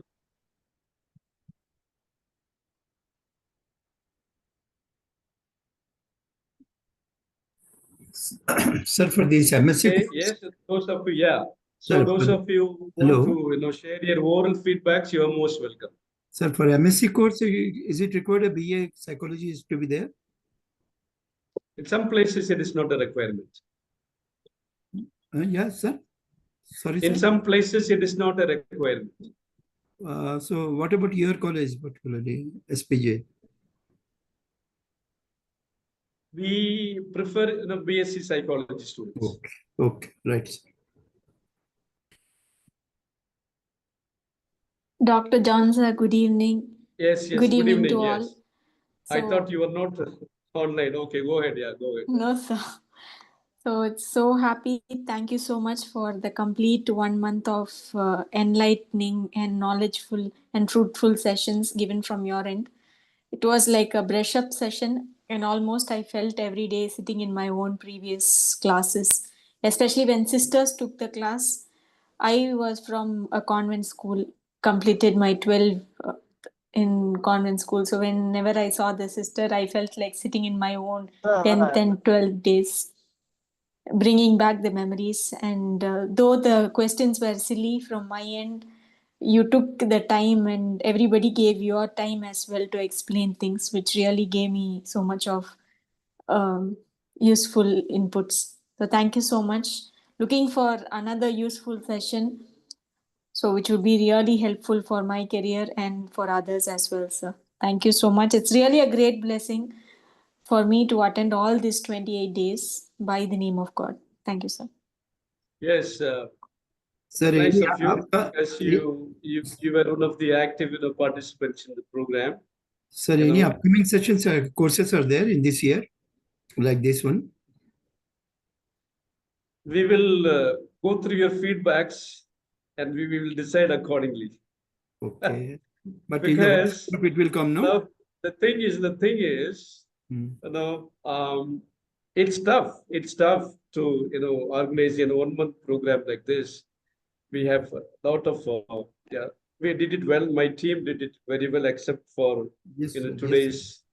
Sir, for this MSc Okay, course, yes, those of you, yeah. So Sir, those of you who want hello. to share your oral feedbacks, you are most welcome. Sir, for MSc course, is it required a BA psychology is to be there? In some places, it is not a requirement. Yes, sir. Sorry, In sir. some places, it is not a requirement. So what about your college, particularly SPJ? We prefer BSc psychology students. Okay, okay, right. Sir. Dr. John, sir, good evening. Yes, yes. Good Good evening evening. to all. Yes. I So, thought you were not online. Okay, go ahead. Yeah, go ahead. no, sir. So it's so happy. Thank you so much for the complete 1 month of enlightening and knowledgeful and fruitful sessions given from your end. It was like a brush up session, and almost I felt every day sitting in my own previous classes, especially when sisters took the class. I was from a convent school, completed my 12 in convent school. So whenever I saw the sister, I felt like sitting in my own 10th and 12th days, bringing back the memories. And though the questions were silly from my end, you took the time and everybody gave your time as well to explain things, which really gave me so much of useful inputs. So thank you so much. Looking for another useful session, so which would be really helpful for my career and for others as well, sir. Thank you so much. It's really a great blessing for me to attend all these 28 days by the name of God. Thank you, sir. Yes, Sir, nice any, of you, because you were one of the active participants in the program. sir, You any know. upcoming sessions or courses are there in this year, like this one? We will go through your feedbacks and we will decide accordingly. Okay. But Because in the it will come, no? now the thing is, it's tough. It's tough to organize a 1 month program like this. We have a lot of we did it well. My team did it very well, except for Yes, sir. today's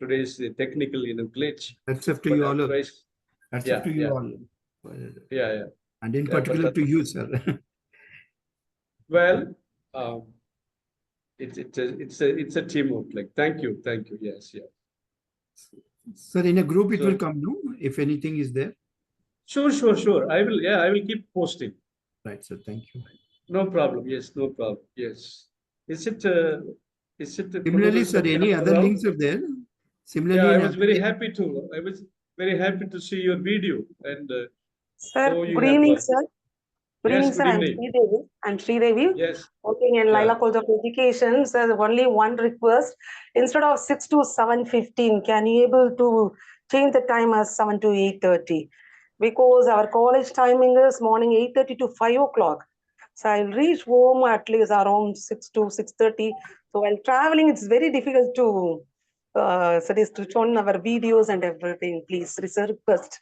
technical glitch. That's up to But you all. otherwise, That's yeah, up to you yeah. all. Yeah. And in Yeah, but particular to you, sir. Well, it's a teamwork. Like, thank you. Yes, yeah. Sir, in a group it So- will come, no? If anything is there. Sure. I will keep posting. Right, sir. Thank you. No problem. Yes, no problem. Yes. Is it Similarly, sir, any other links are there? Similarly, Yeah, I in was very happy to see your video and Sir, how you good have evening, sir. Good Yes, evening, sir. good I'm evening. Sridevi. Yes. Working in Yeah. Laila College of Education. Sir, only one request. Instead of 6 to 7:15, can you able to change the time as 7 to 8:30? Because our college timing is morning 8:30 to 5 o'clock. So I'll reach home at least around 6 to 6:30. So while traveling, it's very difficult to switch on our videos and everything. Please request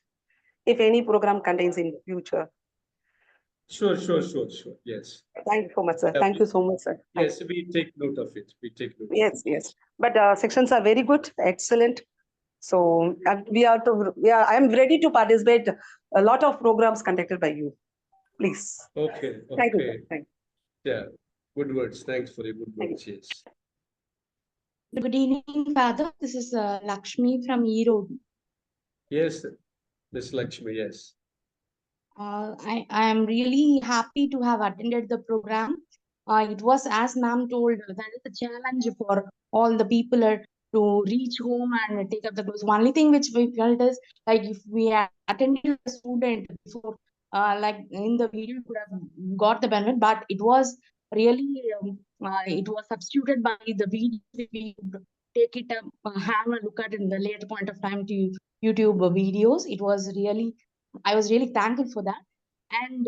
if any program contains in future. Sure. Yes. Thank you so much, sir. Yeah, Thank you so much, sir. Yes, we take note of it. Yes. But sections are very good, excellent. So I am ready to participate a lot of programs conducted by you. Please. Okay. Thank you, sir. Thank you. Yeah. Good words. Thanks for your good words. Yes. Good evening, Father. This is Lakshmi from Erode. Yes, Miss Lakshmi. Yes. I am really happy to have attended the program. It was, as ma'am told, that is a challenge for all the people to reach home and take up the course. Only thing which we felt is, like, if we had attended a student before, like in the video, could have got the benefit, but it was really it was substituted by the video. We could take it up, have a look at it in the later point of time to YouTube videos. It was really, I was really thankful for that. And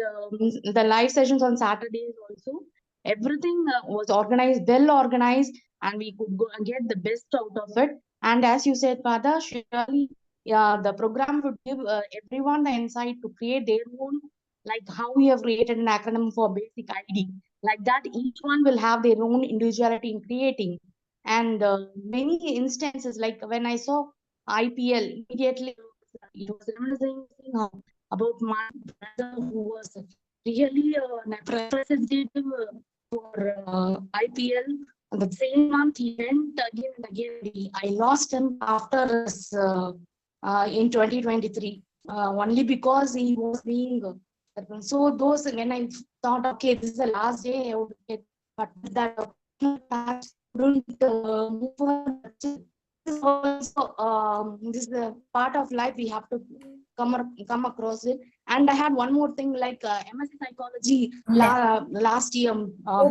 the live sessions on Saturdays also, everything was organized, well organized, and we could go and get the best out of it. And as you said, Father, surely, yeah, the program would give everyone the insight to create their own, like how we have created an acronym for basic ID. Like that, each one will have their own individuality in creating. And many instances, like when I saw IPL, immediately it was reminiscing about my brother who was really representative for IPL. The same month he went again and again. I lost him after in 2023 only because he was being So those, when I thought, okay, this is the last day I would get, but that task couldn't move on. This is also this is a part of life we have to come across it. And I had one more thing, like MSc psychology last year,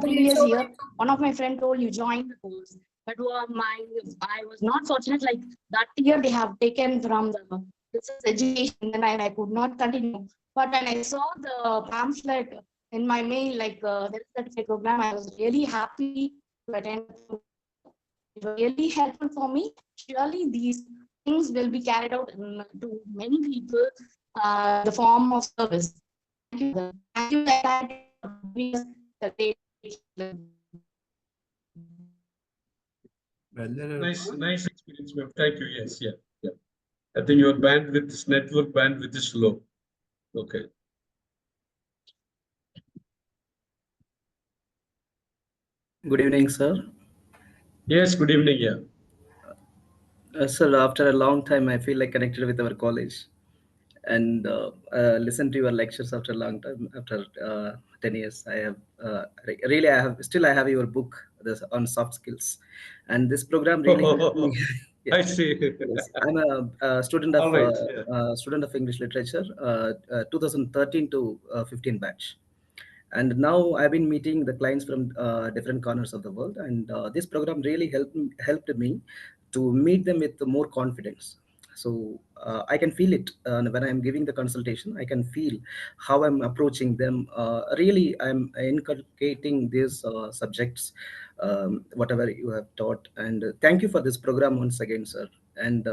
previous year, one of my friend told you join the course, but I was not fortunate. Like that year they have taken from the business education, and I could not continue. But when I saw the pamphlet in my mail, like there is that program, I was really happy to attend. It was really helpful for me. Surely these things will be carried out to many people, the form of service. Thank you. Thank you. Nice experience, ma'am. Thank you. Yes, yeah. I think your bandwidth, this network bandwidth is low. Okay. Good evening, sir. Yes, good evening. Yeah. Sir, after a long time, I feel like connected with our college and listen to your lectures after a long time. After 10 years, I have really, I have your book on soft skills, and this program really helped me. I see. Yes, I'm a student All of right. Yeah. student of English literature, 2013 to 15 batch. And now I've been meeting the clients from different corners of the world, and this program really helped me to meet them with more confidence. So I can feel it when I'm giving the consultation. I can feel how I'm approaching them. Really, I'm inculcating these subjects, whatever you have taught. And thank you for this program once again, sir. And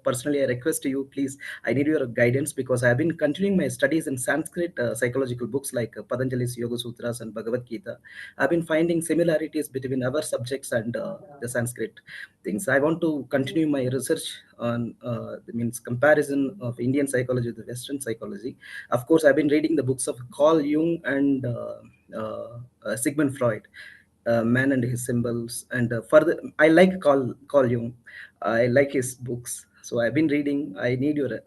personally, I request you, please, I need your guidance because I've been continuing my studies in Sanskrit psychological books like Patanjali's Yoga Sutras and Bhagavad Gita. I've been finding similarities between our subjects and the Sanskrit things. I want to continue my research on means comparison of Indian psychology with Western psychology. Of course, I've been reading the books of Carl Jung and Sigmund Freud. Man and his symbols, and further, I like Carl Jung. I like his books, so I've been reading. I need your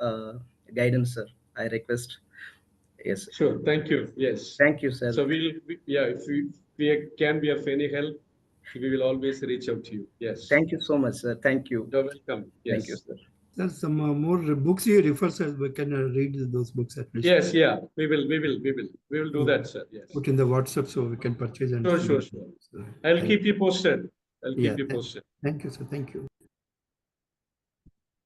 guidance, sir. I request. Yes. Sure. Thank you. Yes. Thank you, sir. So if we can be of any help, we will always reach out to you. Yes. Thank you so much, sir. Thank you. You're welcome. Yes. Thank you, sir. There's some more books you refer, sir. We can read those books at least. Yes. Yeah. We will do that, sir. Yes. Put in the WhatsApp so we can purchase and. Sure. I'll keep you posted. Keep you posted. Thank you, sir. Thank you.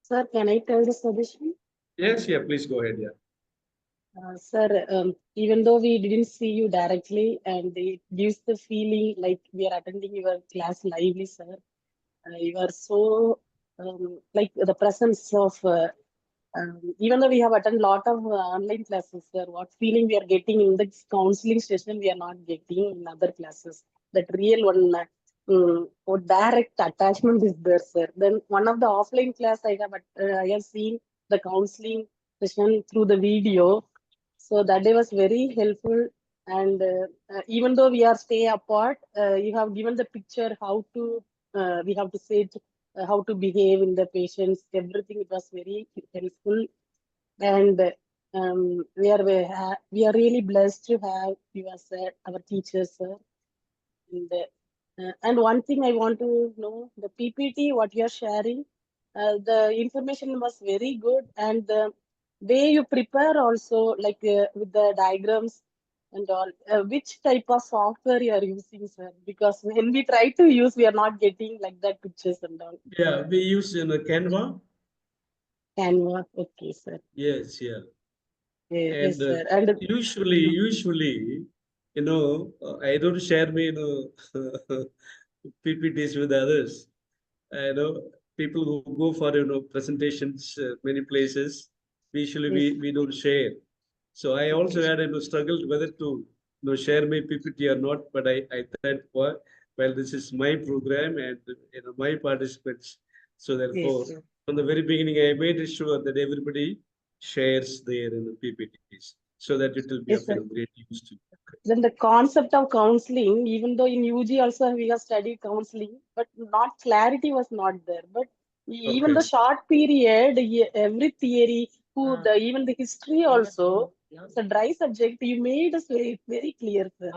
Sir, can I tell the suggestion? Yes. Yeah. Please go ahead. Yeah. Sir, even though we didn't see you directly, and it gives the feeling like we are attending your class lively, sir. You are so like the presence of even though we have attended a lot of online classes, sir, what feeling we are getting in the counseling session we are not getting in other classes. That real one, direct attachment is there, sir. Then one of the offline class I have seen the counseling session through the video. So that day was very helpful. And even though we are stay apart, you have given the picture how to we have to say how to behave in the patients. Everything, it was very helpful, and we are really blessed to have you as our teachers, sir. And one thing I want to know, the PPT what you are sharing, the information was very good, and the way you prepare also, like with the diagrams and all, which type of software you are using, sir? Because when we try to use, we are not getting like that pictures and all. Yeah, we use Canva. Canva, okay, sir. Yes, yeah. Yes, sir. And usually, I don't share my, PPTs with others. People who go for presentations many places, usually we don't share. So I also had struggled whether to share my PPT or not. But I thought, well, this is my program and my participants. So therefore, from the very beginning, I made sure that everybody shares their PPTs so that it will be of great use to you. Then the concept of counseling, even though in UG also we have studied counseling, but not clarity was not there. But even the short period, every theory, even the history also, It's a dry subject. You made us very clear, sir.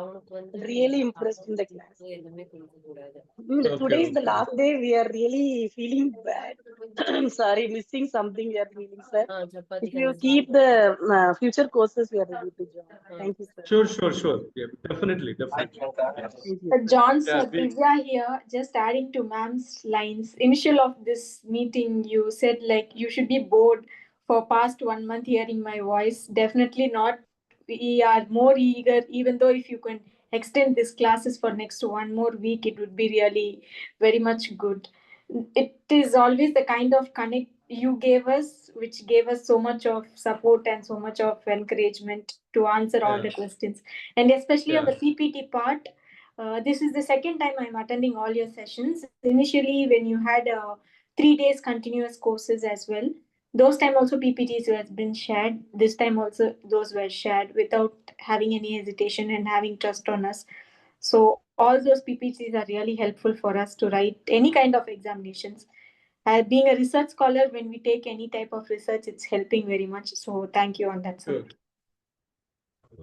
Really impressed in the class. Today is the last day. We are really feeling bad. I'm sorry, missing something. We are feeling, sir. If you keep the future courses, we are ready to join. Thank you, sir. Sure. Yeah, definitely. Yes. Thank you. John, Yeah, Divya here, just adding to ma'am's lines. Initial of this meeting, you said like you should be bored for past 1 month hearing my voice. Definitely not. We are more eager, even though if you can extend this classes for next 1 more week, it would be really very much good. It is always the kind of connect you gave us, which gave us so much of support and so much of encouragement to answer all the questions. And especially on the PPT part, this is the second time I'm attending all your sessions. Initially, when you had 3 days continuous courses as well, those time also PPTs has been shared. This time also those were shared without having any hesitation and having trust on us. So all those PPTs are really helpful for us to write any kind of examinations. Being a research scholar, when we take any type of research, it's helping very much. So thank you on that side. Good.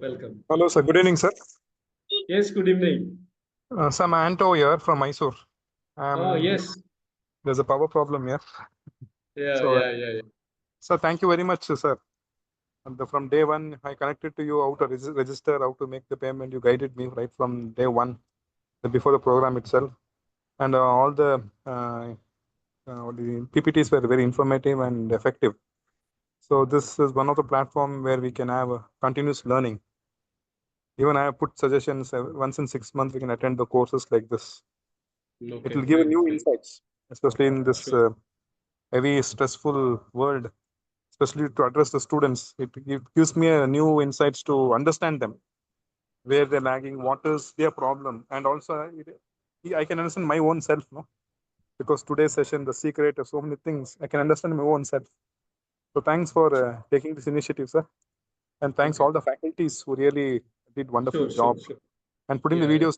Welcome. Hello, sir. Good evening, sir. Yes, good evening. Sir, I'm Anto here from Mysore. Yes. There's a power problem here. Yeah. So thank you very much, sir. From day one, I connected to you how to register, how to make the payment. You guided me right from day one, before the program itself. And all the PPTs were very informative and effective. So this is one of the platform where we can have a continuous learning. Even I have put suggestions once in 6 months, we can attend the courses like this. Okay, it will give fine, new fine. insights, especially in this heavy, stressful world, especially to address the students. It gives me a new insights to understand them, where they're lagging, what is their problem. And also, I can understand my own self, no? Because today's session, the secret of so many things, I can understand my own self. So thanks for taking this initiative, sir. And thanks all the faculties who really did wonderful job and putting the videos.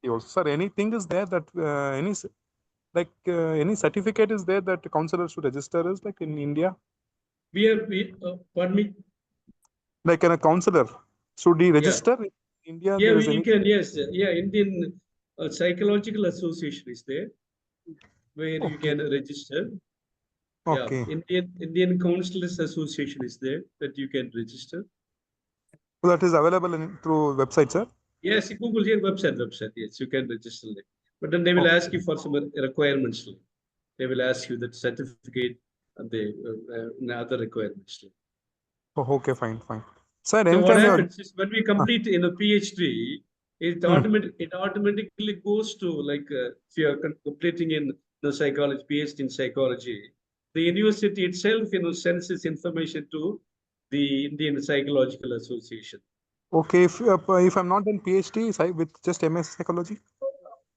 Also. Sir, anything is there that any certificate is there that counselors should register is like in India? Pardon me? Like a counselor, should he register in India? Yeah, There is we can, yes. Yeah, Indian Psychological Association is there, where you can register. Okay. Yeah, Indian Counselors Association is there that you can register. So that is available through website, sir? Yes, Google here website. Yes, you can register. But then they will ask you for some requirements. They will ask you that certificate and the other requirements. Oh, okay, fine. Sir, So what anytime happens is when we complete in a PhD, it automatically goes to like if you are completing in the psychology, PhD in psychology, the university itself sends this information to the Indian Psychological Association. Okay, if I'm not in PhD with just MS psychology,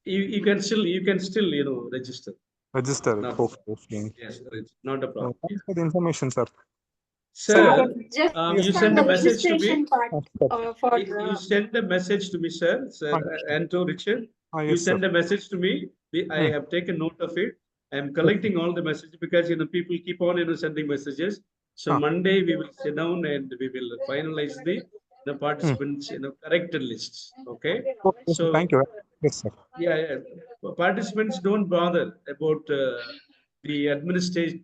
you can still register. Register it. Okay. Yes, not a problem. Thanks for the information, sir. Sir, Just you send a message to me. registration part You send a message to me, sir. Anto Richard. Yes, You send sir. a message to me. I have taken note of it. I am collecting all the messages because people keep on sending messages. So Monday we will sit down and we will finalize the participants corrected lists. Okay. So thank you. Yes, sir. Yeah. Participants don't bother about the administrative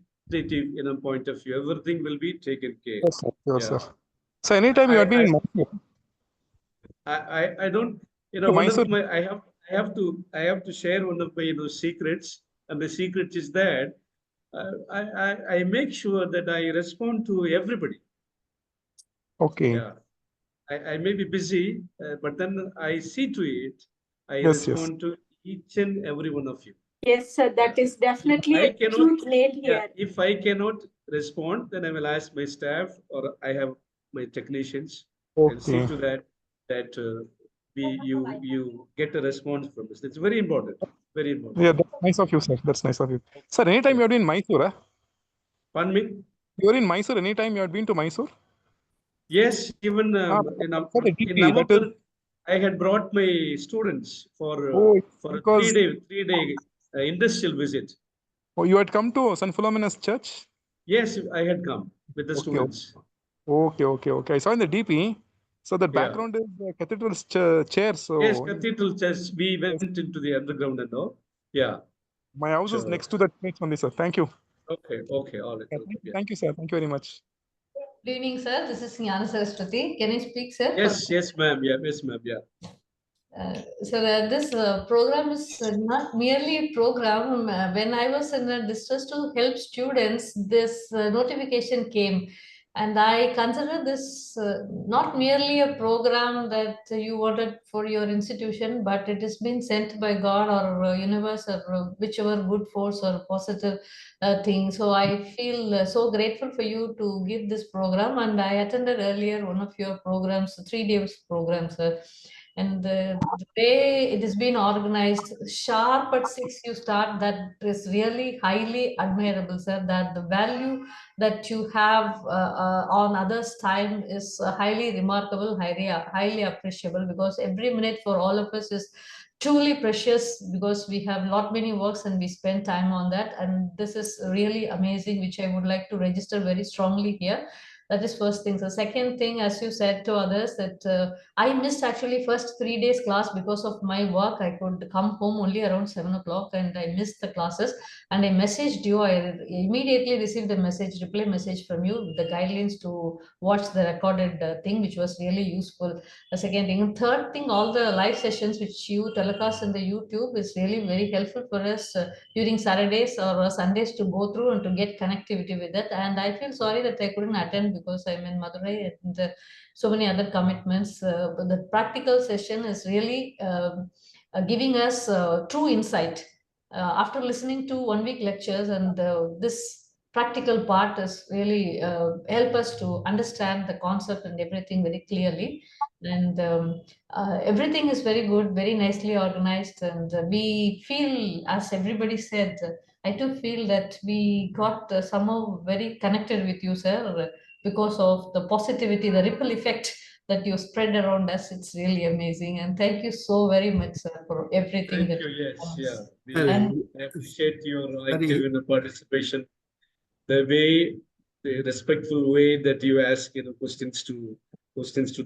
point of view. Everything will be taken care. Yes, sir. Sure, sir. So anytime you have been in Mysore. I don't To one Mysore. of my I have to share one of my secrets, and the secret is that I make sure that I respond to everybody. Okay. Yeah, I may be busy, but then I see to it. I respond to each and every one of you. Yes, sir. That is definitely a truth nail here. If I cannot respond, then I will ask my staff or I have my technicians and see to that you get a response from us. It's very important. Very important. Yeah, that's nice of you, sir. That's nice of you. Sir, anytime you have been in Mysore, Pardon me? You're in Mysore. Anytime you have been to Mysore? Yes, even in November, I had brought my students for a 3-day industrial visit. Oh, you had come to San Philomena's church? Yes, I had come with the students. Okay. I saw in the DP. So the Yeah. background is the cathedral chair. So Yes, cathedral church. We went into the underground and all. Yeah. my house is So, next to that church only, sir. Thank you. okay, all right. Yeah. Thank you, sir. Thank you very much. Good evening, sir. This is Jnana Saraswati. Can I speak, sir? Yes, ma'am. Yeah, yes, ma'am. Yeah. This program is not merely a program. When I was in a distress to help students, this notification came, and I consider this not merely a program that you wanted for your institution, but it has been sent by God or universe or whichever good force or positive thing. So I feel so grateful for you to give this program, and I attended earlier one of your programs, 3 days programs. And the way it has been organized, sharp at 6 you start, that is really highly admirable, sir. That the value that you have on others' time is highly remarkable, highly appreciable, because every minute for all of us is truly precious, because we have lot many works and we spend time on that. And this is really amazing, which I would like to register very strongly here. That is first thing. The second thing, as you said to others, that I missed actually first 3 days class because of my work. I could come home only around 7 o'clock, and I missed the classes. And I messaged you. I immediately received a reply message from you with the guidelines to watch the recorded thing, which was really useful. The second thing, third thing, all the live sessions which you telecast in the YouTube is really very helpful for us during Saturdays or Sundays to go through and to get connectivity with it. And I feel sorry that I couldn't attend because I'm in Madurai and so many other commitments. But the practical session is really giving us true insight. After listening to 1 week lectures, and this practical part is really help us to understand the concept and everything very clearly. And everything is very good, very nicely organized, and we feel, as everybody said, I too feel that we got somehow very connected with you, sir, because of the positivity, the ripple effect that you spread around us. It's really amazing, and thank you so very much, sir, for everything Thank that you. you Yes, have yeah. done. And I appreciate your Sorry. active participation. The way, the respectful way that you ask, questions to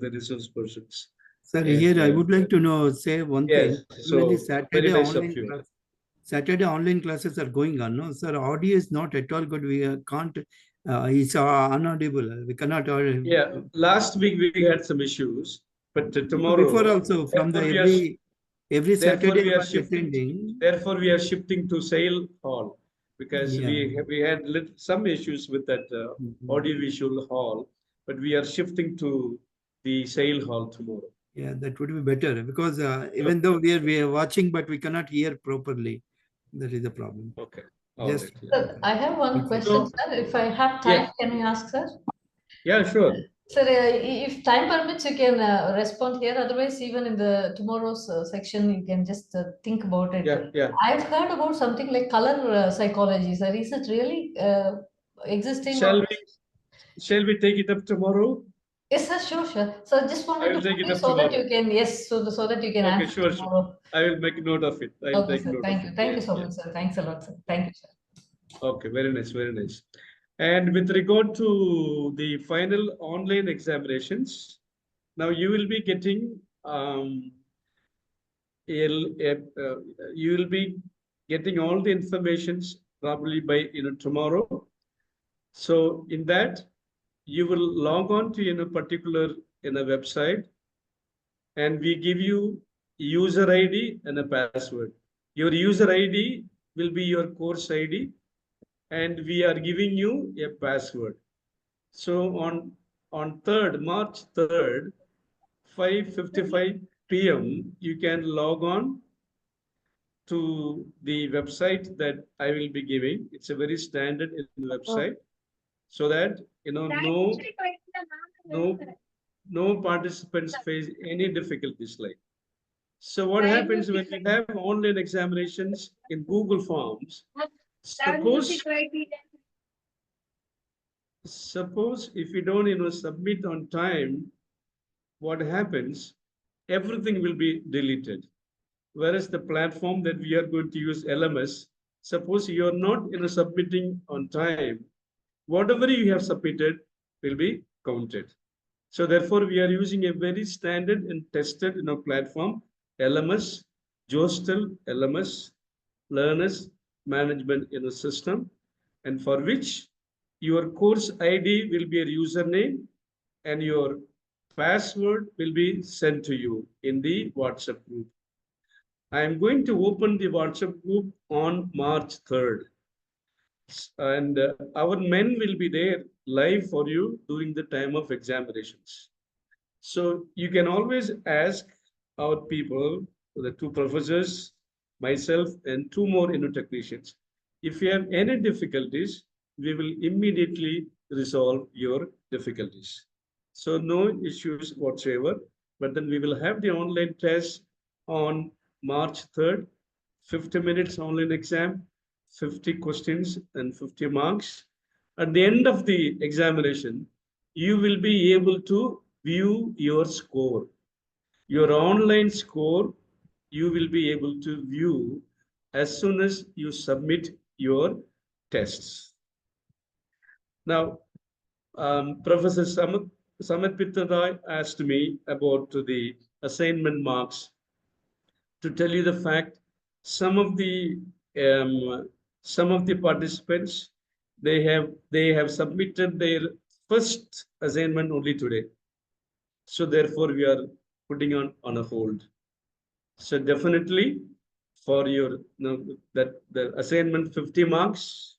the resource persons. Sir, And, here I would like to know, say one yes, thing. so When the very nice of you. Saturday online classes are going on, no? Sir, audio is not at all good. We can't, it's unaudible. We cannot. Yeah, last week we had some issues, but tomorrow. Before also, from the every Saturday I was attending. Therefore, we are shifting to Sale Hall, because Yeah. we had some issues with that audiovisual hall, but we are shifting to the Sale Hall tomorrow. Yeah, that would be better, because even though we are watching, but we cannot hear properly. That is the problem. Okay. Just sir, I have one question, sir. If I have time, can I ask, sir? Yeah, sure. Sir, if time permits, you can respond here. Otherwise, even in the tomorrow's section, you can just think about it. Yeah. I've heard about something like color psychology, sir. Is it really existing? Shall we take it up tomorrow? Yes, sir, sure. So I just wanted I will to take it put it up so that tomorrow. you can, yes, so that you can Okay, answer sure. tomorrow. I will make note of it. I will Okay, take sir. note Thank of you. it. Thank you so much, sir. Thanks a lot, sir. Thank you, sir. Okay, very nice, very nice. And with regard to the final online examinations, now you will be getting you will be getting all the informations probably by tomorrow. So in that, you will log on to particular website, and we give you user ID and a password. Your user ID will be your course ID, and we are giving you a password. So on March 3rd, 5:55 p.m., you can log on to the website that I will be giving. It's a very standard website, so that no participants face any difficulties like. So what happens when we have online examinations in Google Forms? Suppose if you don't submit on time, what happens? Everything will be deleted. Whereas the platform that we are going to use, LMS, suppose you are not submitting on time, whatever you have submitted will be counted. So therefore, we are using a very standard and tested platform, LMS, Jostel LMS, Learners Management System, and for which your course ID will be a username and your password will be sent to you in the WhatsApp group. I am going to open the WhatsApp group on March 3rd. And our men will be there live for you during the time of examinations. So you can always ask our people, the two professors, myself, and two more technicians. If you have any difficulties, we will immediately resolve your difficulties. So no issues whatsoever. But then we will have the online test on March 3rd, 50 minutes online exam, 50 questions and 50 marks. At the end of the examination, you will be able to view your score. Your online score, you will be able to view as soon as you submit your tests. Now, Professor Samit Pittarai asked me about the assignment marks. To tell you the fact, some of the participants, they have submitted their first assignment only today. So therefore, we are putting on a hold. So definitely for your that the assignment 50 marks,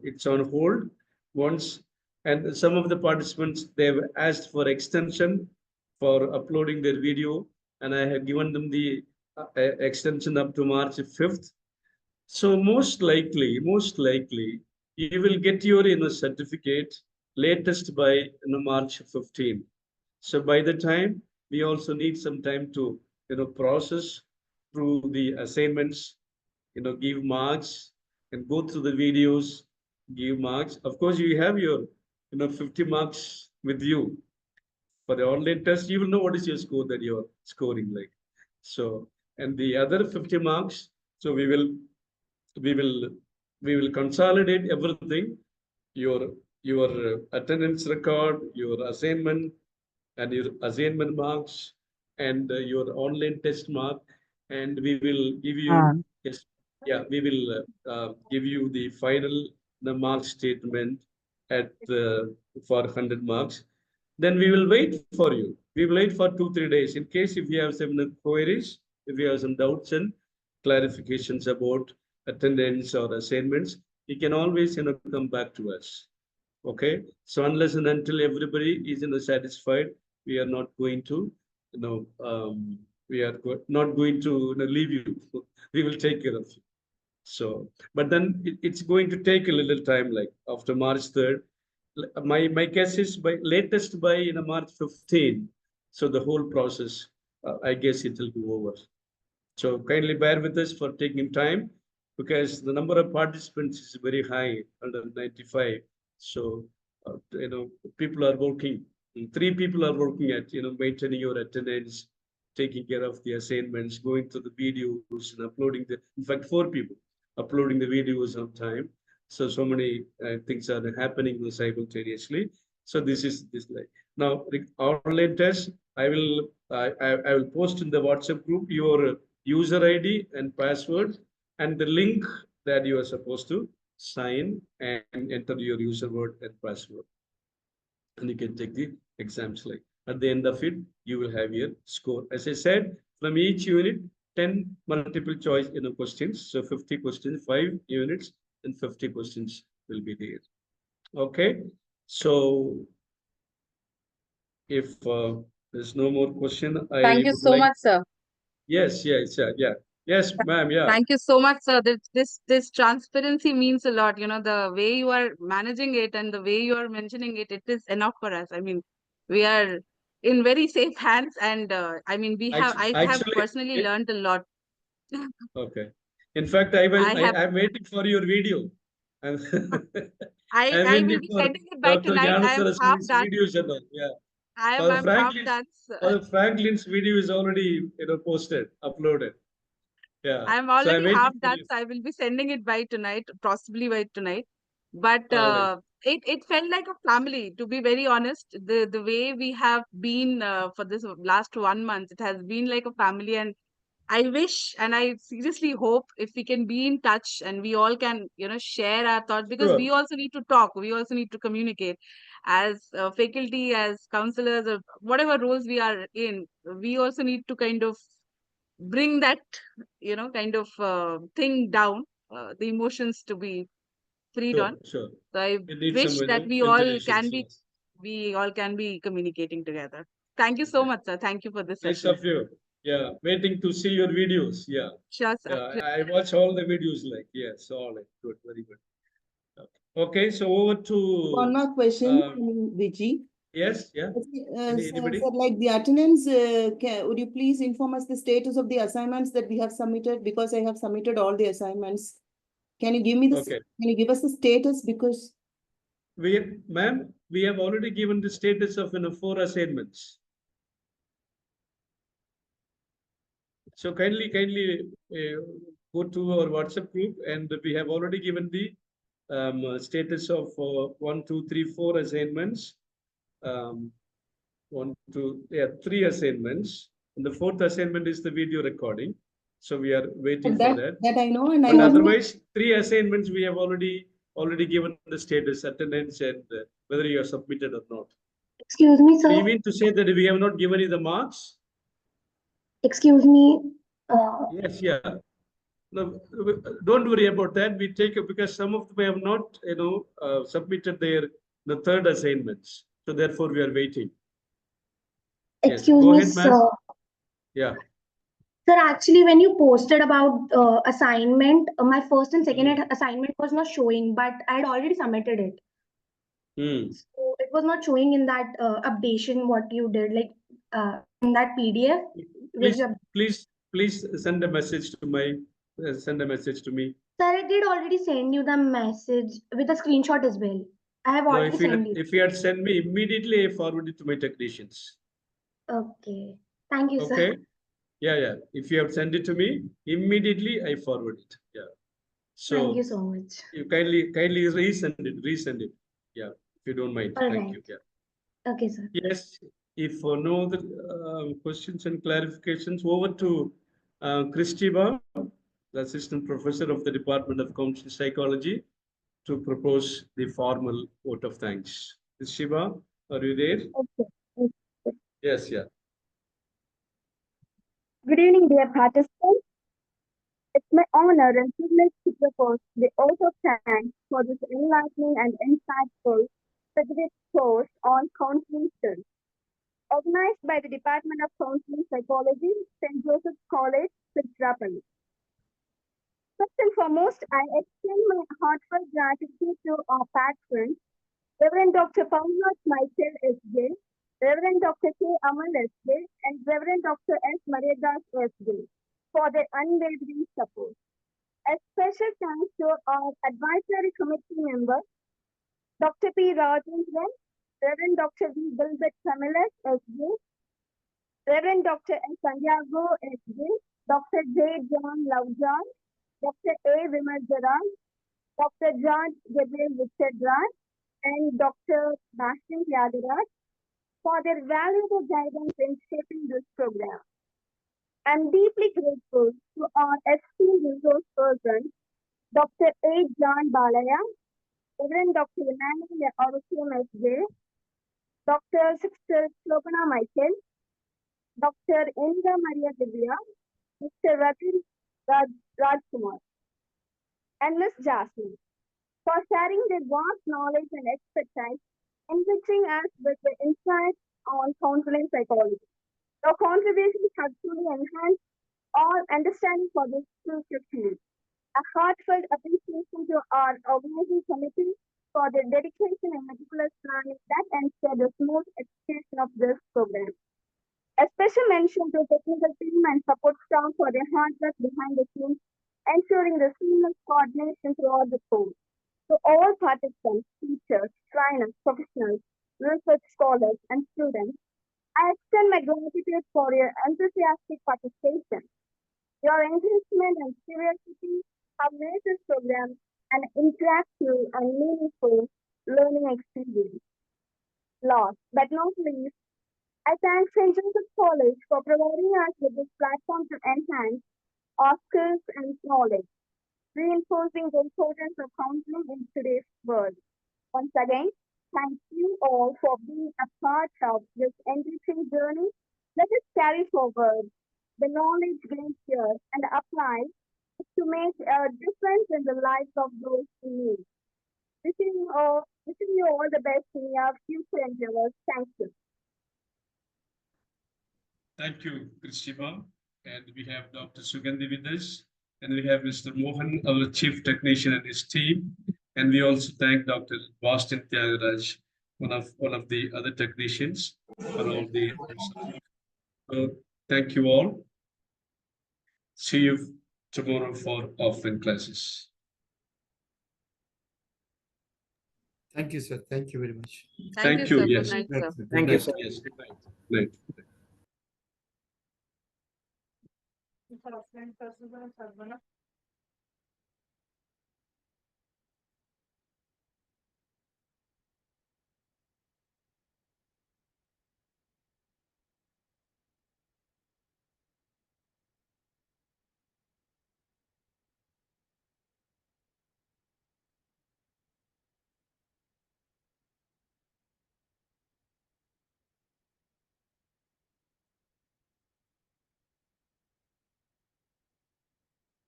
it's on hold. Once, and some of the participants, they have asked for extension for uploading their video, and I have given them the extension up to March 5th. So most likely, you will get your certificate latest by March 15. So by the time, we also need some time to process through the assignments, give marks and go through the videos, give marks. Of course, you have your 50 marks with you. For the online test, you will know what is your score that you're scoring like. So, and the other 50 marks, so we will consolidate everything, your attendance record, your assignment, and your assignment marks, and your online test mark, and we will give you we will give you the final mark statement at for 100 marks. Then we will wait for you. We will wait for 2-3 days in case if you have some queries, if you have some doubts and clarifications about attendance or assignments, you can always come back to us. Okay, so unless and until everybody is satisfied, we are not going to we are not going to leave you. We will take care of you. So, but then it's going to take a little time, like after March 3rd. My guess is by latest by March 15. So the whole process, I guess it will go over. So kindly bear with us for taking time, because the number of participants is very high, 195. So people are working. 3 people are working at maintaining your attendance, taking care of the assignments, going through the videos and uploading the. In fact, 4 people uploading the videos on time. So many things are happening simultaneously. So this like now the online test. I will post in the WhatsApp group your user ID and password and the link that you are supposed to sign and enter your user word and password. And you can take the exams like. At the end of it, you will have your score. As I said, from each unit, 10 multiple choice questions. So 50 questions, 5 units, and 50 questions will be there. Okay. So if there's no more question, Thank you so much, sir. Yes, ma'am. Yeah. Thank you so much, sir. This transparency means a lot. The way you are managing it and the way you are mentioning it, it is enough for us. I mean, we are in very safe hands, and I mean, I have personally learned a lot. Okay. In fact, I'm waiting for your video. I'm I will be sending it by Dr. tonight. I am half done. Videos and all. Yeah. I'm half done. Father Franklin's video is already posted, uploaded. Yeah. I'm already half done, so I will be sending it by tonight, possibly by tonight. But it felt like a family, to be very honest. The way we have been for this last 1 month, it has been like a family. And I wish and I seriously hope if we can be in touch and we all can, share our thoughts, because we also need to talk. We also need to communicate as faculty, as counselors, or whatever roles we are in. We also need to kind of bring that, kind of thing down, the emotions to be freed on. Sure. So I We need wish some, that we all can be communicating together. Thank you so much, sir. Thank you for this Nice session. of you. Yeah, waiting to see your videos. Yeah. Sure, sir. Yeah, I watch all the videos yes, all good, very good. Okay, so over to One more question from Viji. Yes, yeah. Anybody? Sir, like the attendance, would you please inform us the status of the assignments that we have submitted? Because I have submitted all the assignments. Can you give me this? Okay. Can you give us the status? Because Ma'am, we have already given the status of 4 assignments. So kindly go to our WhatsApp group, and we have already given the status of 1, 2, 3, 4 assignments. 3 assignments. And the 4th assignment is the video recording. So we are waiting for that. That I know, and but otherwise, 3 assignments we have already given the status, attendance, and whether you are submitted or not. Excuse me, sir. Do you mean to say that we have not given you the marks? Excuse me. Yes, yeah. No, don't worry about that. We take it because some of them have not, submitted their the 3rd assignments. So therefore, we are waiting. Yes, Excuse go me, ahead, ma'am. sir. Yeah. Sir, actually, when you posted about assignment, my first and second assignment was not showing, but I had already submitted it. So it was not showing in that updation what you did, like in that PDF. Please send a message to me. Sir, I did already send you the message with a screenshot as well. I have No, already sent you. if you had sent me immediately, I forward it to my technicians. Okay. Thank you, Okay. sir. Yeah. If you have sent it to me immediately, I forward it. Yeah. So thank you so much. You kindly resend it. Yeah, if you don't mind. All Thank right. you. Yeah. Okay, sir. Yes. If no other questions and clarifications, over to Christiva, the assistant professor of the Department of Counseling Psychology, to propose the formal vote of thanks. Shiva, are you there? Okay. Yes, yeah. Good evening, dear participants. It's my honor and privilege to propose the oath of thanks for this enlightening and insightful specific course on counseling skills, organized by the Department of Counseling Psychology, St. Joseph's College, Tiruchirappalli. First and foremost, I extend my heartfelt gratitude to our patrons, Reverend Dr. Paula Michael S.J., Reverend Dr. K. Amal S.J., and Reverend Dr. S. Mariadas S.J. for their unwavering support. A special thanks to our advisory committee members, Dr. P. Rajendran, Reverend Dr. V. Gilbert Samilas S.J., Reverend Dr. S. Santiago S.J., Dr. J. John Loujan, Dr. A. Vimal Jaran, Dr. John Gabriel Richard Raj, and Dr. Bastian Yadarat for their valuable guidance in shaping this program. I'm deeply grateful to our esteemed resource person, Dr. A. John Balaya, Reverend Dr. Emmanuel Arusiam S.J., Dr. Sister Slopana Michael, Dr. Indra Maria Divya, Mr. Ravi Rajkumar, and Ms. Jasmine for sharing their vast knowledge and expertise, enriching us with the insights on counseling psychology. Your contributions have truly enhanced our understanding for this crucial field. A heartfelt appreciation to our organizing committee for their dedication and meticulous planning that ensure the smooth execution of this program. A special mention to technical team and support staff for their hard work behind the scenes, ensuring the seamless coordination throughout the course. To all participants, teachers, trainers, professionals, research scholars, and students, I extend my gratitude for your enthusiastic participation. Your engagement and curiosity have made this program an interactive and meaningful learning but not least, I thank St. Joseph College for providing us with this platform to enhance our skills and knowledge, reinforcing the importance of counseling in today's world. Once again, thank you all for being a part of this enriching journey. Let us carry forward the knowledge gained here and apply it to make a difference in the lives of those in need. Wishing you all the best in your future endeavors. Thank you. Thank you, Krishiba. And we have Dr. Sugandhi with us. And we have Mr. Mohan, our chief technician, and his team. And we also thank Dr. Boston Tyagiraj, one of the other technicians for all the support. So thank you all. See you tomorrow for offline classes. Thank you, sir. Thank you very much. Thank you. Sir. Yes. Good night, sir. Good Thank you, night. sir. Yes. Good night. Good night.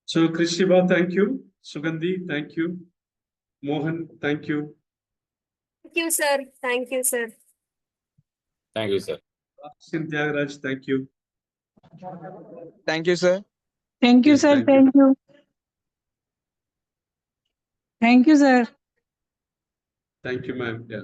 So, Krishiba, thank you. Sugandhi, thank you. Mohan, thank you. Thank you, sir. Thank you, sir. Thank you, sir. Cynthia Raj, thank you. Thank you, sir. Thank you, Yes, sir. thank you. Thank you. Thank you, sir. Thank you, ma'am. Yeah.